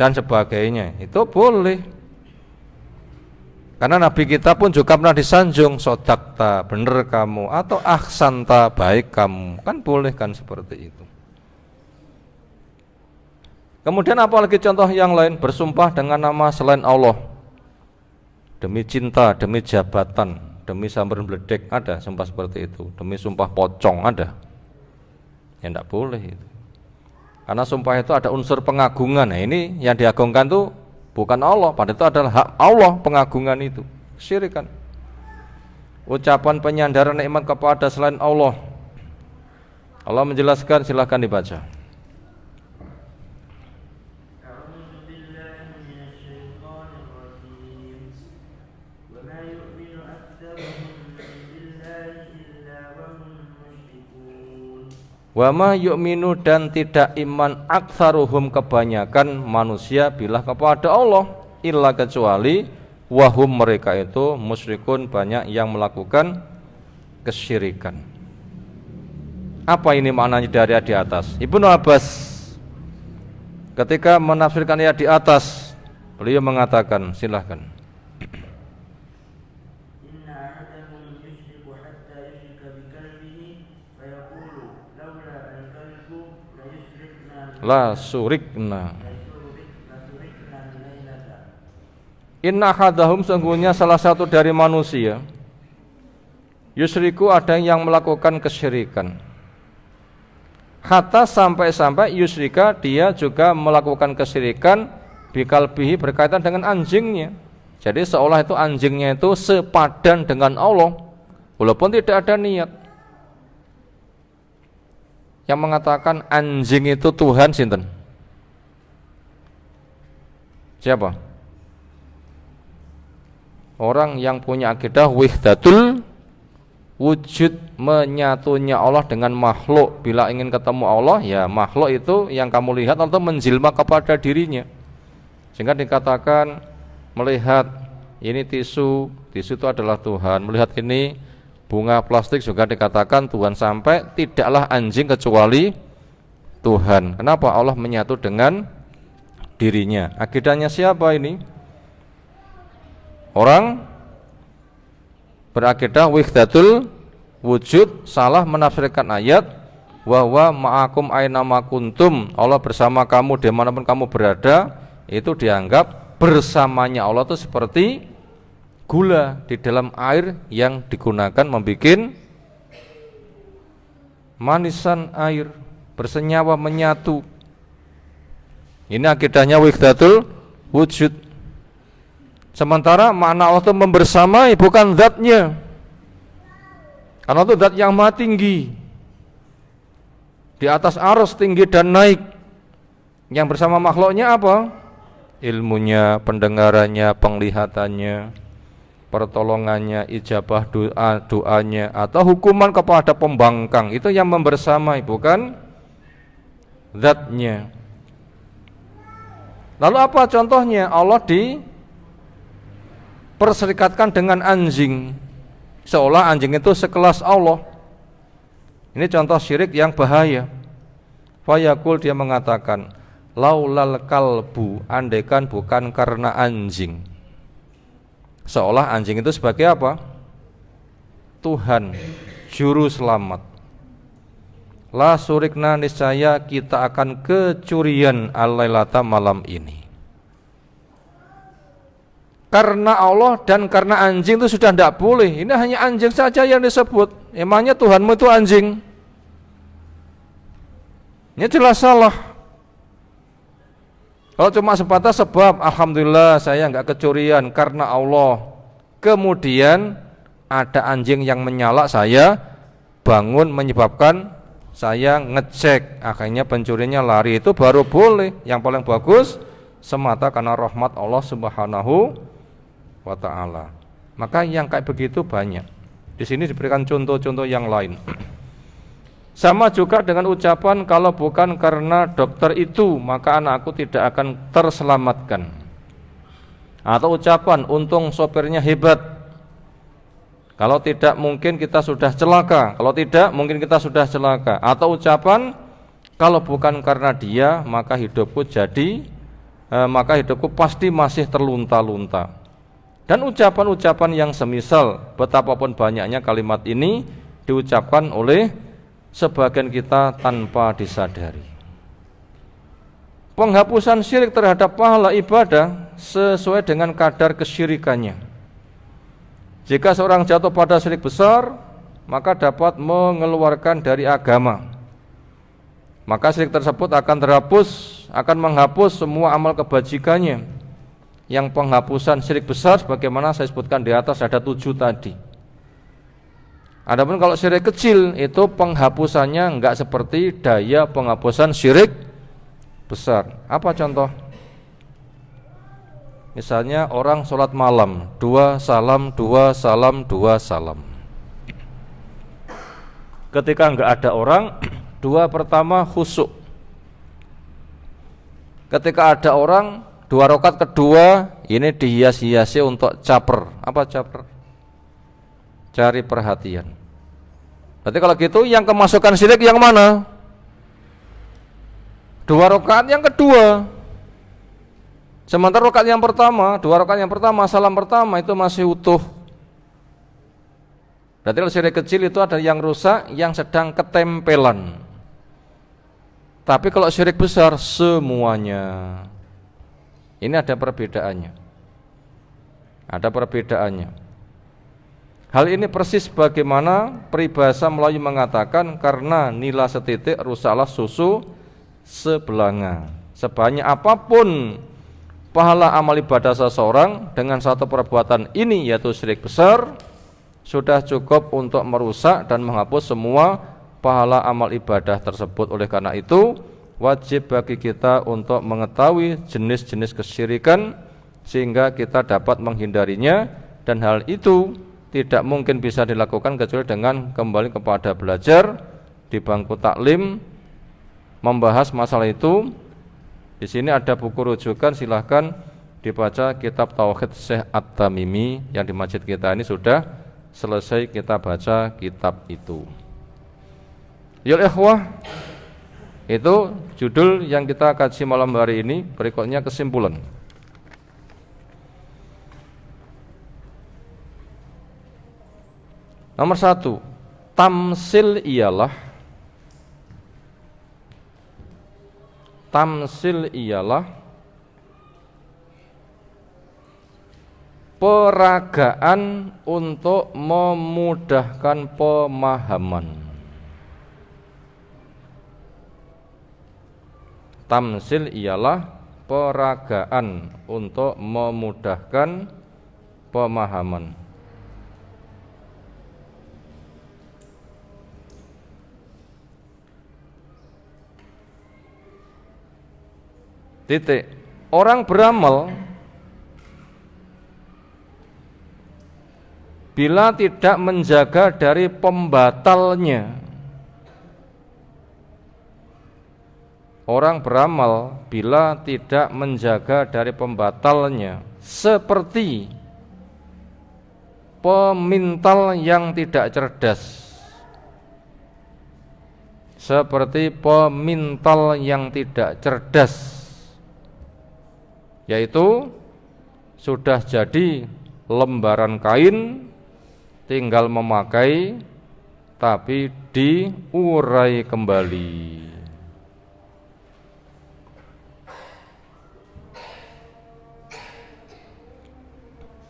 dan sebagainya. Itu boleh. Karena Nabi kita pun juga pernah disanjung, sodakta, bener kamu, atau ahsanta, baik kamu. Kan boleh kan seperti itu. Kemudian apalagi contoh yang lain, bersumpah dengan nama selain Allah, demi cinta, demi jabatan, demi sambar bledek, ada sumpah seperti itu. Demi sumpah pocong, ada. Ya tidak boleh itu. Karena sumpah itu ada unsur pengagungan. Nah, ini yang diagungkan itu bukan Allah, padahal itu adalah hak Allah, pengagungan itu. Syirikan. Ucapan penyandaran nikmat kepada selain Allah. Allah menjelaskan, silahkan dibaca. Wa ma yu'minu, dan tidak iman aktsaruhum, kebanyakan manusia, billah, kepada Allah, illa, kecuali wahum, mereka itu musyrikun, banyak yang melakukan kesyirikan. Apa ini maknanya dari ayat di atas? Ibnu Abbas ketika menafsirkan ayat di atas, beliau mengatakan, silahkan. La surikna. Inna hadahum, sungguhnya salah satu dari manusia, yusriku, ada yang melakukan kesyirikan. Hatta, sampai-sampai yusrika, dia juga melakukan kesyirikan bikalbihi, berkaitan dengan anjingnya. Jadi seolah itu anjingnya itu sepadan dengan Allah, walaupun tidak ada niat. Yang mengatakan anjing itu Tuhan sinten? Siapa? Orang yang punya akidah wahdatul wujud, menyatunya Allah dengan makhluk. Bila ingin ketemu Allah, ya makhluk itu yang kamu lihat atau menjilma kepada dirinya. Sehingga dikatakan melihat ini tisu itu adalah Tuhan. Melihat ini bunga plastik juga dikatakan Tuhan, sampai tidaklah anjing kecuali Tuhan. Kenapa? Allah menyatu dengan dirinya. Akidahnya siapa ini? Orang berakidah wahdatul wujud salah menafsirkan ayat wa ma'akum aina ma kuntum, Allah bersama kamu dimanapun kamu berada. Itu dianggap bersamanya Allah itu seperti gula di dalam air yang digunakan membuat manisan air, bersenyawa, menyatu. Ini akidahnya wahdatul wujud. Sementara makna Allah itu membersamai, bukan zatnya. Karena itu zat yang maha tinggi, di atas arsy, tinggi dan naik. Yang bersama makhluknya apa? Ilmunya, pendengarannya, penglihatannya, pertolongannya, ijabah doanya, atau hukuman kepada pembangkang. Itu yang membersamai, bukan zatnya. Lalu apa contohnya? Allah diperserikatkan dengan anjing, seolah anjing itu sekelas Allah. Ini contoh syirik yang bahaya. Fayaqul, dia mengatakan, laulal kalbu, andaikan bukan karena anjing. Seolah anjing itu sebagai apa? Tuhan, juru selamat. La surikna, niscaya kita akan kecurian alailata, malam ini. Karena Allah dan karena anjing itu sudah tidak boleh. Ini hanya anjing saja yang disebut. Emangnya Tuhanmu itu anjing? Ini jelas salah. Kalau cuma sebatas sebab, alhamdulillah saya enggak kecurian karena Allah. Kemudian ada anjing yang menyala, saya bangun menyebabkan saya ngecek, akhirnya pencurinya lari, itu baru boleh. Yang paling bagus semata karena rahmat Allah Subhanahu wa ta'ala. Maka yang kayak begitu banyak. Di sini diberikan contoh-contoh yang lain. Sama juga dengan ucapan, kalau bukan karena dokter itu maka anakku tidak akan terselamatkan. Atau ucapan untung sopirnya hebat. Kalau tidak mungkin kita sudah celaka. Kalau tidak mungkin kita sudah celaka. Atau ucapan kalau bukan karena dia maka hidupku pasti masih terlunta-lunta. Dan ucapan-ucapan yang semisal, betapapun banyaknya kalimat ini diucapkan oleh sebagian kita tanpa disadari. Penghapusan syirik terhadap pahala ibadah sesuai dengan kadar kesyirikannya. Jika seorang jatuh pada syirik besar, maka dapat mengeluarkan dari agama. Maka syirik tersebut akan terhapus, akan menghapus semua amal kebajikannya. Yang penghapusan syirik besar sebagaimana saya sebutkan di atas ada 7 tadi. Adapun kalau syirik kecil itu penghapusannya enggak seperti daya penghapusan syirik besar. Apa contoh? Misalnya orang sholat malam 2 salam, 2 salam, 2 salam. Ketika enggak ada orang, 2 pertama khusyuk. Ketika ada orang, 2 rakaat kedua ini dihias-hiasi untuk caper. Apa caper? Cari perhatian. Berarti kalau gitu yang kemasukan syirik yang mana? 2 rakaat yang kedua. Sementara rakaat yang pertama, 2 rakaat yang pertama, salam pertama itu masih utuh. Berarti kalau syirik kecil itu ada yang rusak, yang sedang ketempelan. Tapi kalau syirik besar semuanya. Ini ada perbedaannya. Ada perbedaannya. Hal ini persis bagaimana peribahasa Melayu mengatakan karena nila setitik rusaklah susu sebelanga. Sebanyak apapun pahala amal ibadah seseorang dengan satu perbuatan ini yaitu syirik besar sudah cukup untuk merusak dan menghapus semua pahala amal ibadah tersebut. Oleh karena itu wajib bagi kita untuk mengetahui jenis-jenis kesyirikan sehingga kita dapat menghindarinya, dan hal itu tidak mungkin bisa dilakukan kecuali dengan kembali kepada belajar di bangku taklim membahas masalah itu. Di sini ada buku rujukan, silahkan dibaca kitab Tauhid Syekh At-Tamimi yang di masjid kita ini sudah selesai kita baca kitab itu. Ya ikhwah, itu judul yang kita kaji malam hari ini. Berikutnya kesimpulan. Nomor 1, tamsil ialah peragaan untuk memudahkan pemahaman. Tamsil ialah peragaan untuk memudahkan pemahaman. Titik. Orang beramal bila tidak menjaga dari pembatalnya. Orang beramal bila tidak menjaga dari pembatalnya, seperti pemintal yang tidak cerdas. Seperti pemintal yang tidak cerdas, yaitu sudah jadi lembaran kain, tinggal memakai tapi diurai kembali.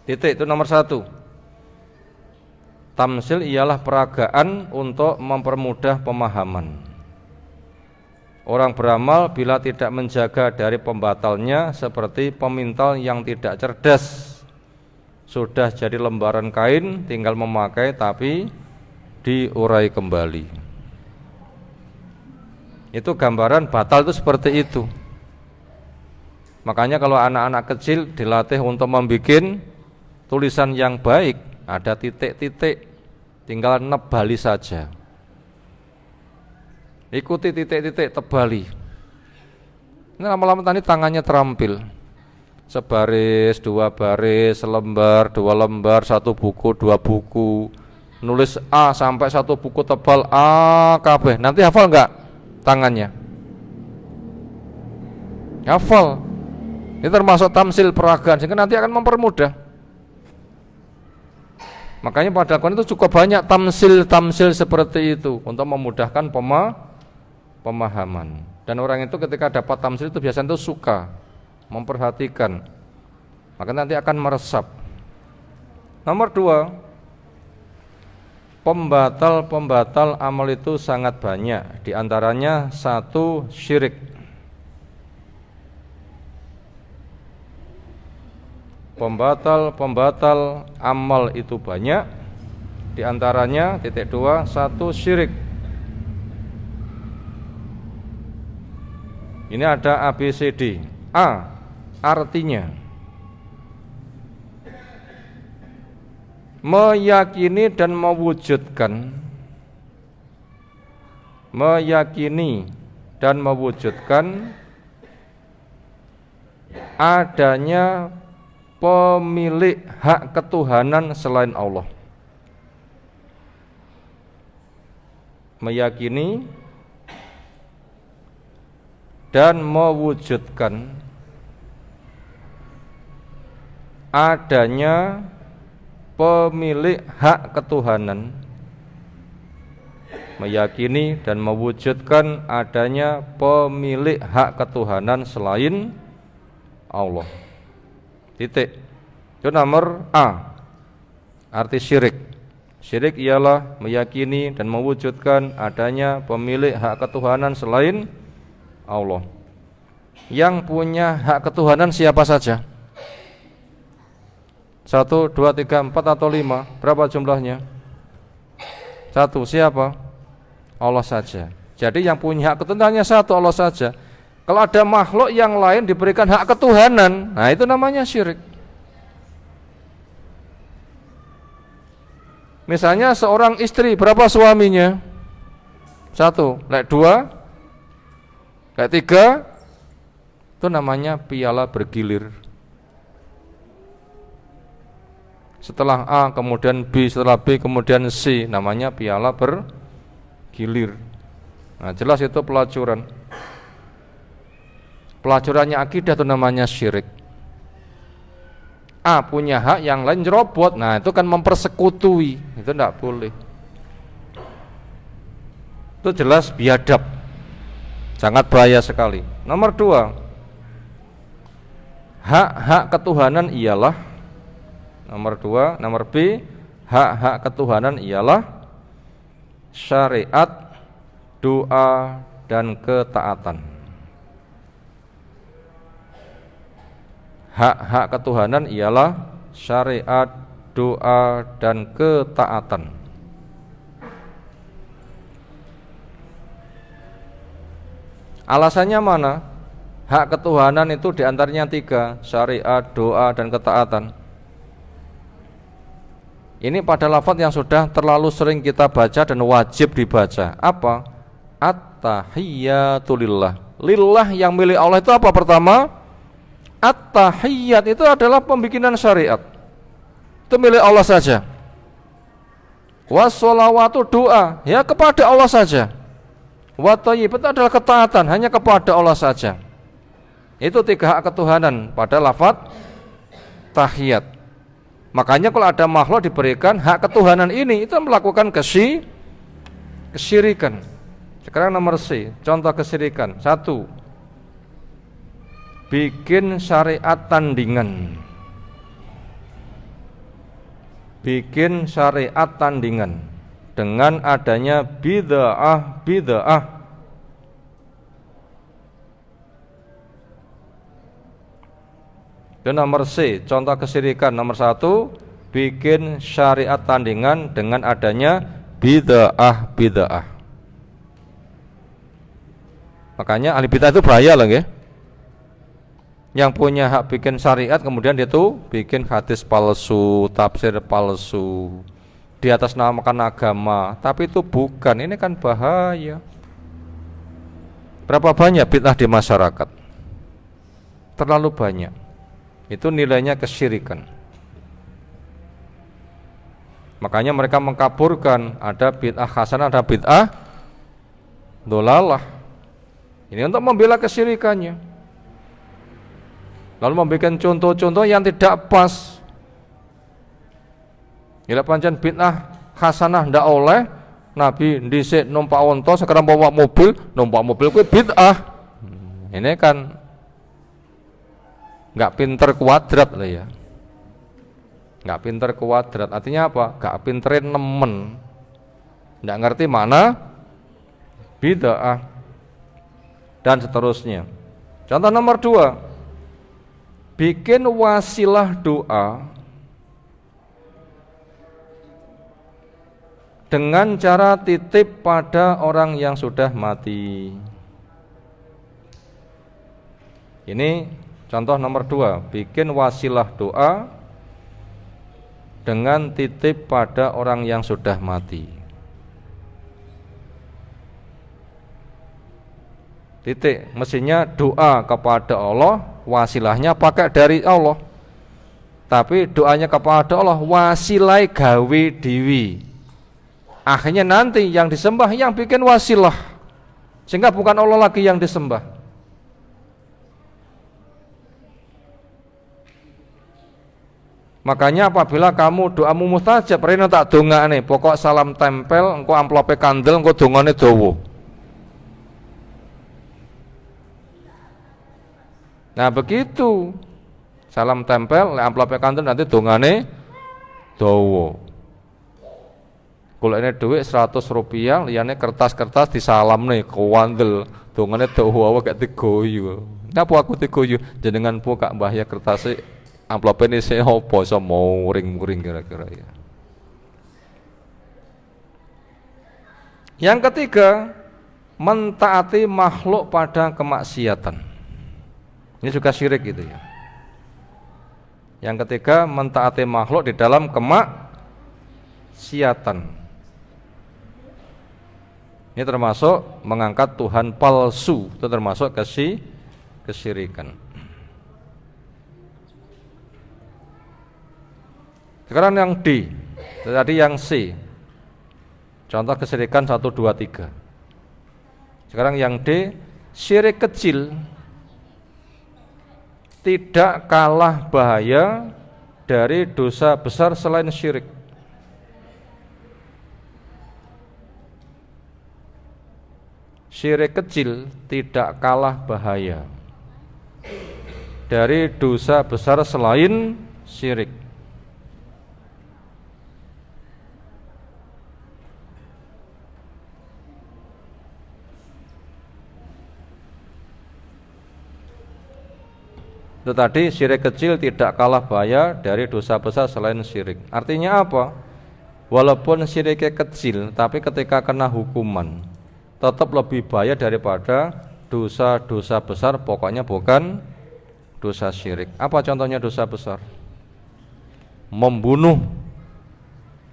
Titik, itu nomor 1. Tamsil ialah peragaan untuk mempermudah pemahaman. Orang beramal bila tidak menjaga dari pembatalnya seperti pemintal yang tidak cerdas. Sudah jadi lembaran kain, tinggal memakai tapi diurai kembali. Itu gambaran batal itu seperti itu. Makanya kalau anak-anak kecil dilatih untuk membuat tulisan yang baik, ada titik-titik, tinggal nebali saja. Ikuti titik-titik, tebali. Ini lama-lama tadi tangannya terampil. sebaris, dua baris, selembar, dua lembar, satu buku, dua buku, nulis A sampai satu buku tebal A kabeh. Nanti hafal nggak tangannya? Hafal. Ini termasuk tamsil peragaan, sehingga nanti akan mempermudah. Makanya pada Al-Quran itu cukup banyak tamsil seperti itu untuk memudahkan pemahaman. Dan orang itu ketika dapat tamsil itu biasanya itu suka, memperhatikan, maka nanti akan meresap. Nomor 2, pembatal amal itu sangat banyak. Di antaranya 1, syirik. Pembatal amal itu banyak. Di antaranya 2, 1, syirik. Ini ada ABCD. A, artinya meyakini dan mewujudkan adanya pemilik hak ketuhanan selain Allah. Meyakini dan mewujudkan adanya pemilik hak ketuhanan. Meyakini dan mewujudkan adanya pemilik hak ketuhanan selain Allah. Titik. Itu nomor A, arti syirik. Syirik ialah meyakini dan mewujudkan adanya pemilik hak ketuhanan selain Allah. Yang punya hak ketuhanan siapa saja? 1, 2, 3, 4 atau 5? Berapa jumlahnya? 1, siapa? Allah saja. Jadi yang punya hak ketuhanan hanya 1, Allah saja. Kalau ada makhluk yang lain diberikan hak ketuhanan, nah itu namanya syirik. Misalnya seorang istri, berapa suaminya? 1, 2, 3, itu namanya piala bergilir. Setelah A, kemudian B, setelah B, kemudian C, namanya piala bergilir. Nah, jelas itu pelacuran. Pelacurannya akidah itu namanya syirik. A punya hak, yang lain nyerobot. Nah, itu kan mempersekutui. Itu tidak boleh. Itu jelas biadab. Sangat bahaya sekali. Nomor 2, hak-hak ketuhanan ialah, nomor 2, nomor B, hak-hak ketuhanan ialah syariat, doa, dan ketaatan. Hak-hak ketuhanan ialah syariat, doa, dan ketaatan. Alasannya mana? Hak ketuhanan itu diantaranya 3, syariat, doa, dan ketaatan. Ini pada lafaz yang sudah terlalu sering kita baca dan wajib dibaca. Apa? At-tahiyyatu lillah. Lillah yang milik Allah itu apa pertama? At-tahiyyat itu adalah pembikinan syariat. Itu milik Allah saja. Was-sholawatu, doa, ya kepada Allah saja. Wa thayyib itu adalah ketaatan, hanya kepada Allah saja. Itu 3 hak ketuhanan pada lafaz tahiyat. Makanya kalau ada makhluk diberikan hak ketuhanan ini, itu melakukan kesyirikan. Sekarang nomor C, contoh kesyirikan. 1, bikin syariat tandingan. Bikin syariat tandingan dengan adanya bid'ah. Dan nomor C, contoh kesyirikan nomor 1, bikin syariat tandingan dengan adanya bid'ah. Makanya ahli bid'ah itu bahaya loh ya. Yang punya hak bikin syariat kemudian dia tuh bikin hadis palsu, tafsir palsu, di atas namakan agama, tapi itu bukan. Ini kan bahaya. Berapa banyak bid'ah di masyarakat? Terlalu banyak. Itu nilainya kesyirikan. Makanya mereka mengkaburkan ada bid'ah hasanah, ada bid'ah dolalah. Ini untuk membela kesyirikannya. Lalu memberikan contoh-contoh yang tidak pas. Gila pancen bid'ah hasanah ndak oleh Nabi dhisik numpak onto sekarang bawa mobil, numpak mobil kuwi bid'ah. Ini kan enggak pinter kuadrat lah ya. Enggak pinter kuadrat artinya apa? Enggak pinterin nemen. Enggak ngerti mana bid'ah dan seterusnya. Contoh nomor 2, bikin wasilah doa dengan cara titip pada orang yang sudah mati. Ini contoh nomor 2, bikin wasilah doa dengan titip pada orang yang sudah mati. Titik, mestinya doa kepada Allah, wasilahnya pakai dari Allah. Tapi doanya kepada Allah, wasilai gawe diwi. Akhirnya nanti yang disembah yang bikin wasilah, sehingga bukan Allah lagi yang disembah. Makanya apabila kamu doamu mustajab, rene tak dongane, pokok salam tempel, engko amplope kandel, engko dongane dawa. Nah begitu, salam tempel, amplope kandel nanti dongane dawa. Kalau ini duit 100 rupiah, liane kertas-kertas disalam nih, kewandel, dongane dawa gak digoyu. Napa aku digoyu? Jenengan buka bahaya kertasnya. Amplop ini saya apa so mau ring-ring kira-kira ya. Yang ketiga, mentaati makhluk pada kemaksiatan. Ini juga syirik gitu ya. Yang ketiga, mentaati makhluk di dalam kemaksiatan. Ini termasuk mengangkat Tuhan palsu, itu termasuk kesyirikan. Sekarang yang D, tadi yang C. Contoh kesyirikan 1, 2, 3. Sekarang yang D, syirik kecil tidak kalah bahaya dari dosa besar selain syirik. Syirik kecil tidak kalah bahaya dari dosa besar selain syirik. Itu tadi syirik kecil tidak kalah bahaya dari dosa besar selain syirik. Artinya apa? Walaupun syiriknya kecil, tapi ketika kena hukuman tetap lebih bahaya daripada dosa-dosa besar, pokoknya bukan dosa syirik. Apa contohnya dosa besar? Membunuh.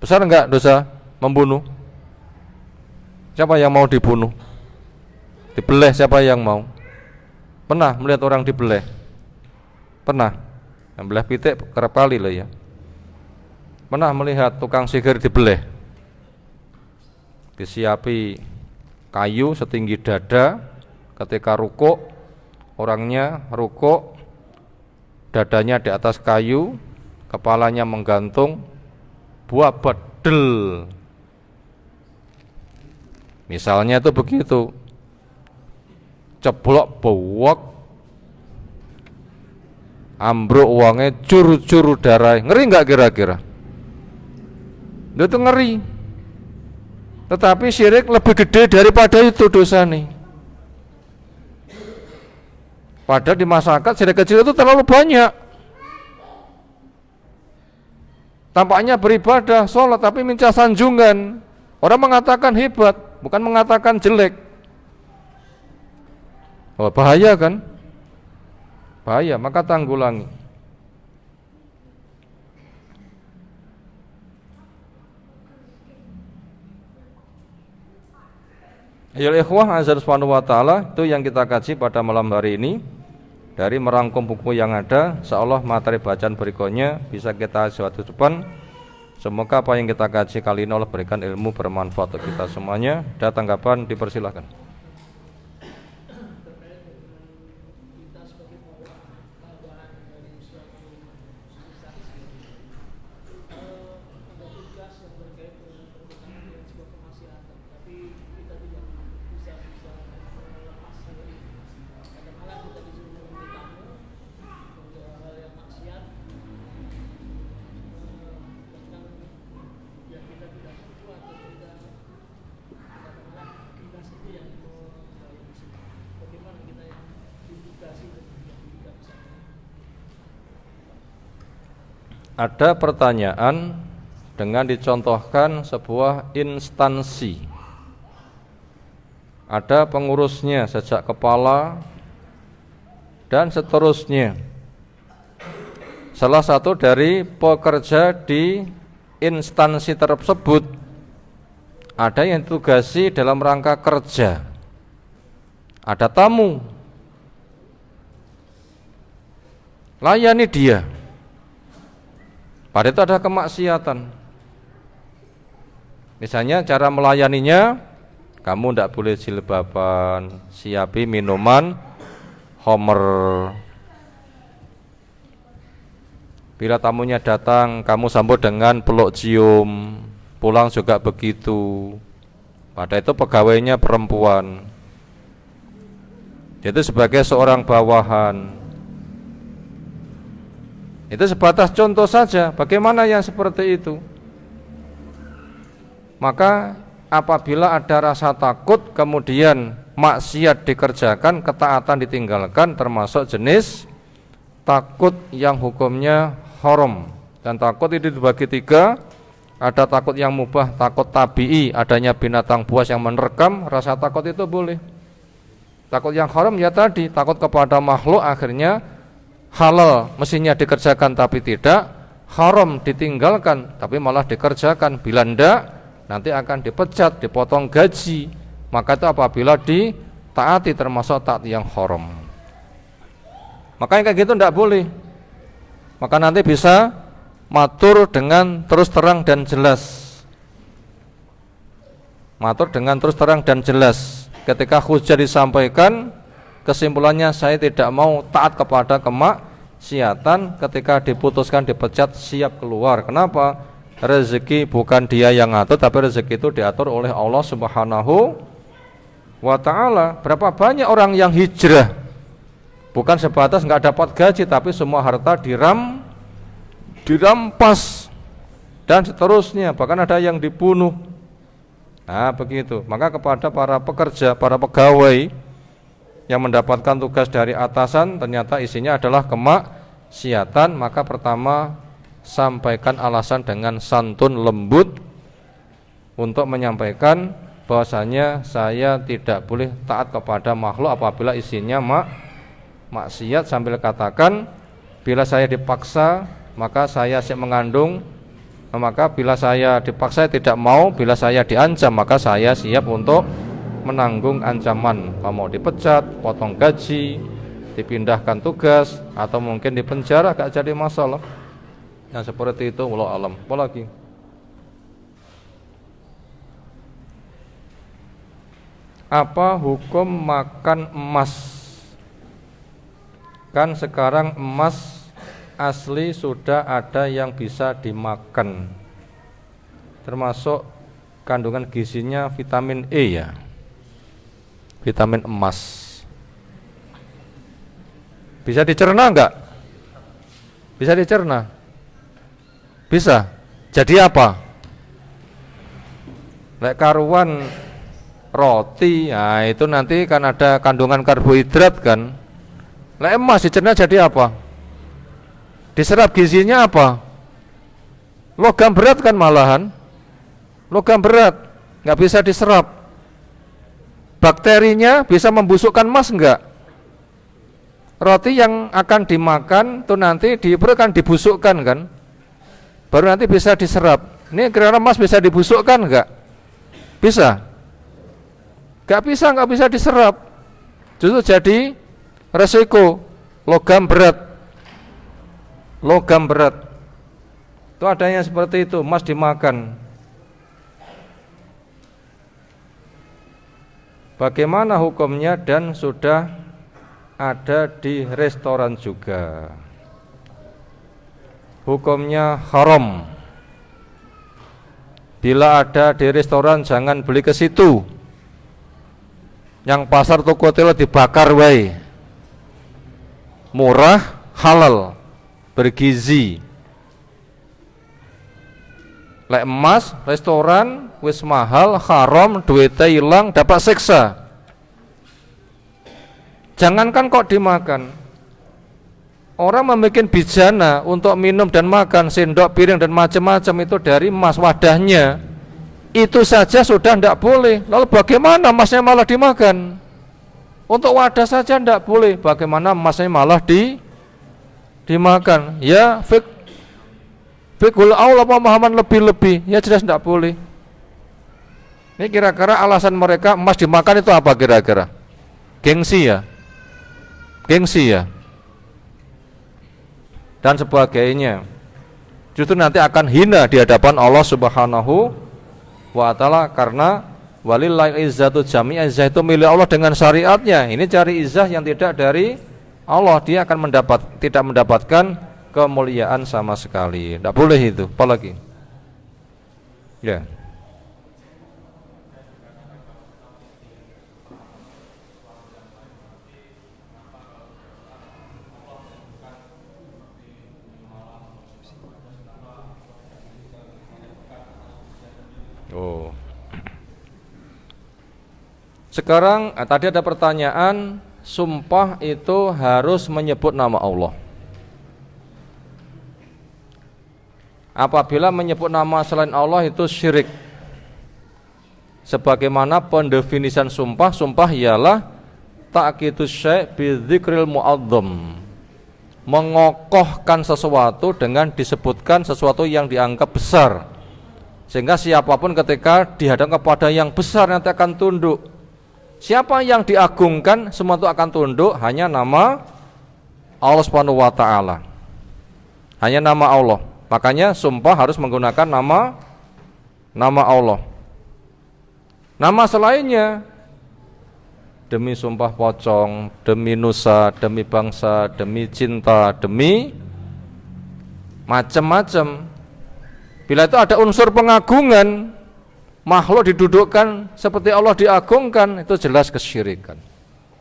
Besar enggak dosa membunuh? Siapa yang mau dibunuh? Dibeleh siapa yang mau? Pernah melihat orang dibeleh? Pernah? Yang belah pitik kerap kali lah ya. Pernah melihat tukang sihir dibeleh? Disiapi kayu setinggi dada, ketika rukuk, orangnya rukuk, dadanya di atas kayu, kepalanya menggantung, buah bedel. Misalnya itu begitu. Ceblok bawak, ambruk uangnya, curu-curu darah. Ngeri nggak kira-kira? Itu ngeri. Tetapi syirik lebih gede daripada itu dosa nih. Padahal di masyarakat syirik kecil itu terlalu banyak. Tampaknya beribadah, sholat, tapi minta sanjungan. Orang mengatakan hebat, bukan mengatakan jelek. Oh, bahaya kan? Bahaya, maka tanggulangi. Ayolah ikhwah azza subhanahu wa ta'ala, itu yang kita kaji pada malam hari ini. dari merangkum buku yang ada, insyaallah materi bacaan berikutnya bisa kita suatu depan. Semoga apa yang kita kaji kali ini Allah berikan ilmu bermanfaat untuk kita semuanya. Ada tanggapan, dipersilahkan. Ada pertanyaan dengan dicontohkan sebuah instansi. Ada pengurusnya sejak kepala dan seterusnya. Salah satu dari pekerja di instansi tersebut ada yang ditugasi dalam rangka kerja. Ada tamu. Layani dia. Pada itu ada kemaksiatan. Misalnya cara melayaninya, kamu tidak boleh jilbaban, siapi minuman homer. Bila tamunya datang, kamu sambut dengan peluk cium, pulang juga begitu. Pada itu pegawainya perempuan. Itu sebagai seorang bawahan. Itu sebatas contoh saja, bagaimana yang seperti itu. Maka apabila ada rasa takut, kemudian maksiat dikerjakan, ketaatan ditinggalkan, termasuk jenis takut yang hukumnya haram. Dan takut itu dibagi tiga. Ada takut yang mubah, takut tabi'i, adanya binatang buas yang menerkam, rasa takut itu boleh. Takut yang haram ya tadi, takut kepada makhluk, akhirnya halal mestinya dikerjakan tapi tidak, haram ditinggalkan tapi malah dikerjakan. Bila ndak, nanti akan dipecat, dipotong gaji. Maka itu apabila ditaati termasuk taat yang haram. Makanya kayak gitu ndak boleh. Maka nanti bisa matur dengan terus terang dan jelas. Matur dengan terus terang dan jelas. Ketika hujah disampaikan, kesimpulannya saya tidak mau taat kepada kemaksiatan. Ketika diputuskan dipecat, siap keluar. Kenapa? Rezeki bukan dia yang ngatur, tapi rezeki itu diatur oleh Allah Subhanahu wa ta'ala. Berapa banyak orang yang hijrah, bukan sebatas nggak dapat gaji, tapi semua harta dirampas dan seterusnya, bahkan ada yang dibunuh. Nah begitu. Maka kepada para pekerja, para pegawai yang mendapatkan tugas dari atasan ternyata isinya adalah kemaksiatan, maka pertama sampaikan alasan dengan santun lembut untuk menyampaikan bahwasanya saya tidak boleh taat kepada makhluk apabila isinya maksiat, sambil katakan bila saya dipaksa maka saya siap mengandung, maka bila saya dipaksa tidak mau, bila saya diancam maka saya siap untuk menanggung ancaman. Kalau mau dipecat, potong gaji, dipindahkan tugas, atau mungkin dipenjara, gak jadi masalah. Yang seperti itu, wallahu alam. Apa lagi? Apa hukum makan emas? Kan sekarang emas asli sudah ada yang bisa dimakan, termasuk kandungan gizinya vitamin E ya, vitamin emas. Bisa dicerna enggak? Bisa dicerna? Bisa. Jadi apa? Lek karuan roti, nah itu nanti kan ada kandungan karbohidrat kan. Lek emas dicerna jadi apa? Diserap gizinya apa? Logam berat kan malahan. Logam berat, nggak bisa diserap. Bakterinya bisa membusukkan emas enggak? Roti yang akan dimakan tuh nanti di perut kan dibusukkan kan, baru nanti bisa diserap. Ini kira-kira emas bisa dibusukkan enggak? Bisa? Enggak bisa diserap. Justru jadi resiko logam berat. Logam berat. Itu adanya seperti itu, emas dimakan. Bagaimana hukumnya dan sudah ada di restoran juga. Hukumnya haram. Bila ada di restoran jangan beli ke situ. Yang pasar toko telo dibakar wae. Murah, halal, bergizi. Lek emas, restoran wis mahal, haram, duitnya hilang, dapat siksa. Jangankan kok dimakan. Orang membuat bijana untuk minum dan makan, sendok, piring dan macam-macam itu dari emas wadahnya. Itu saja sudah tidak boleh. Lalu bagaimana emasnya malah dimakan? Untuk wadah saja tidak boleh. Bagaimana emasnya malah dimakan? Ya, fikul aula pemahaman lebih-lebih, ya jelas tidak boleh. Ini kira-kira alasan mereka emas dimakan itu apa kira-kira? Gengsi ya? Gengsi ya? Dan sebagainya. Justru nanti akan hina di hadapan Allah Subhanahu wa ta'ala, karena walillahi izzatu jami'ah, izzah itu milik Allah dengan syariatnya. Ini cari izzah yang tidak dari Allah, dia akan tidak mendapatkan kemuliaan sama sekali. Tidak boleh itu. Apalagi ya. Oh. Sekarang tadi ada pertanyaan, sumpah itu harus menyebut nama Allah. Apabila menyebut nama selain Allah itu syirik. Sebagaimana pendefinisian sumpah, sumpah ialah ta'kidus syai' bi dzikril mu'azzam. Mengokohkan sesuatu dengan disebutkan sesuatu yang dianggap besar. Sehingga siapapun ketika dihadap kepada yang besar nanti akan tunduk. Siapa yang diagungkan semua itu akan tunduk, hanya nama Allah Subhanahu wa ta'ala. Hanya nama Allah. Makanya sumpah harus menggunakan nama Allah. Nama selainnya demi sumpah pocong, demi nusa, demi bangsa, demi cinta, demi macam-macam. Bila itu ada unsur pengagungan, makhluk didudukkan seperti Allah diagungkan, itu jelas kesyirikan.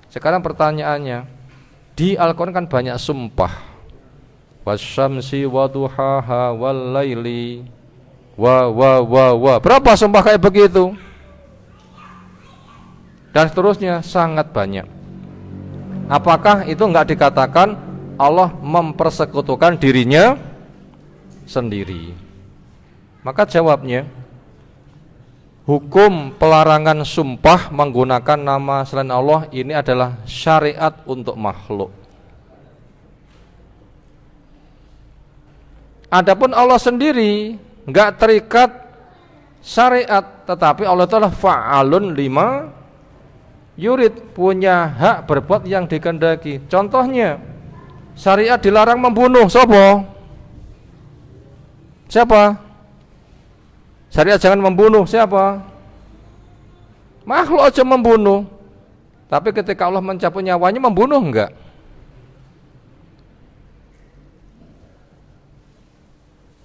Sekarang pertanyaannya, di Al-Quran kan banyak sumpah. Wasyamsi wa duhaha wal laili wa. Berapa sumpah kayak begitu? Dan seterusnya sangat banyak. Apakah itu enggak dikatakan Allah mempersekutukan dirinya sendiri? Maka jawabnya, hukum pelarangan sumpah menggunakan nama selain Allah ini adalah syariat untuk makhluk. Adapun Allah sendiri enggak terikat syariat, tetapi Allah adalah fa'alun lima yurid, punya hak berbuat yang dikehendaki. Contohnya, syariat dilarang membunuh. Siapa? Syariat jangan membunuh. Siapa? Makhluk aja membunuh. Tapi ketika Allah mencabut nyawanya, membunuh enggak?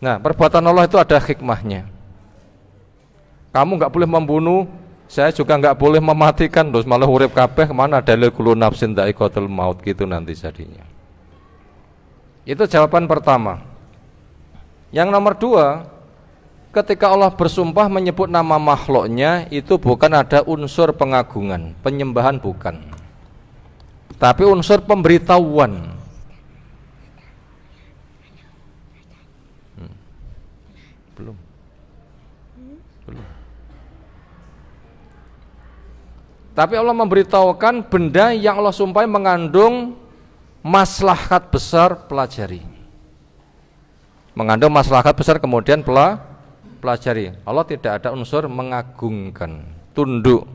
Nah, perbuatan Allah itu ada hikmahnya. Kamu enggak boleh membunuh, saya juga enggak boleh mematikan, terus malah urip kabeh, kemana dalil kullu nafsin dha'iqatul maut gitu nanti jadinya. Itu jawaban pertama. Yang nomor dua, ketika Allah bersumpah menyebut nama makhluknya, itu bukan ada unsur pengagungan, penyembahan bukan, tapi unsur pemberitahuan. Belum. Tapi Allah memberitahukan benda yang Allah sumpahi mengandung maslahat besar, pelajari. Mengandung maslahat besar, kemudian pelajari. Allah tidak ada unsur mengagungkan, tunduk.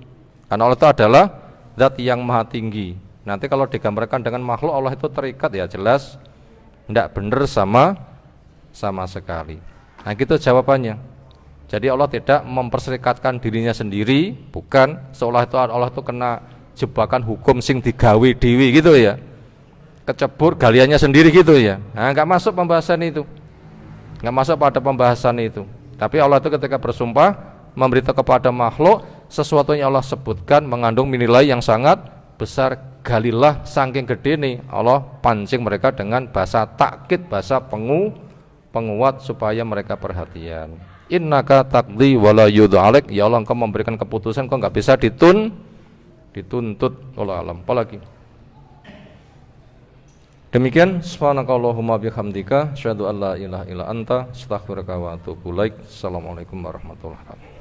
Karena Allah itu adalah zat yang maha tinggi. Nanti kalau digambarkan dengan makhluk Allah itu terikat, ya jelas tidak benar sama sekali. Nah gitu jawabannya. Jadi Allah tidak memperserikatkan dirinya sendiri, bukan seolah itu Allah itu kena jebakan hukum sing digawe dewi gitu ya, kecebur galiannya sendiri gitu ya. Nah nggak masuk pembahasan itu, nggak masuk pada pembahasan itu. Tapi Allah itu ketika bersumpah memberitahu kepada makhluk sesuatu yang Allah sebutkan mengandung nilai yang sangat besar. Galilah saking gede nih Allah pancing mereka dengan bahasa takkid, bahasa penguat supaya mereka perhatian. Innaka taqdi wala yudha alaik, ya Allah engkau memberikan keputusan, kau nggak bisa dituntut. Allah alam. Apalagi demikian, subhanakallahumma bihamdika asyhadu an la ilaha illa anta astaghfiruka wa atubu ilaik. Assalamualaikum warahmatullahi wabarakatuh.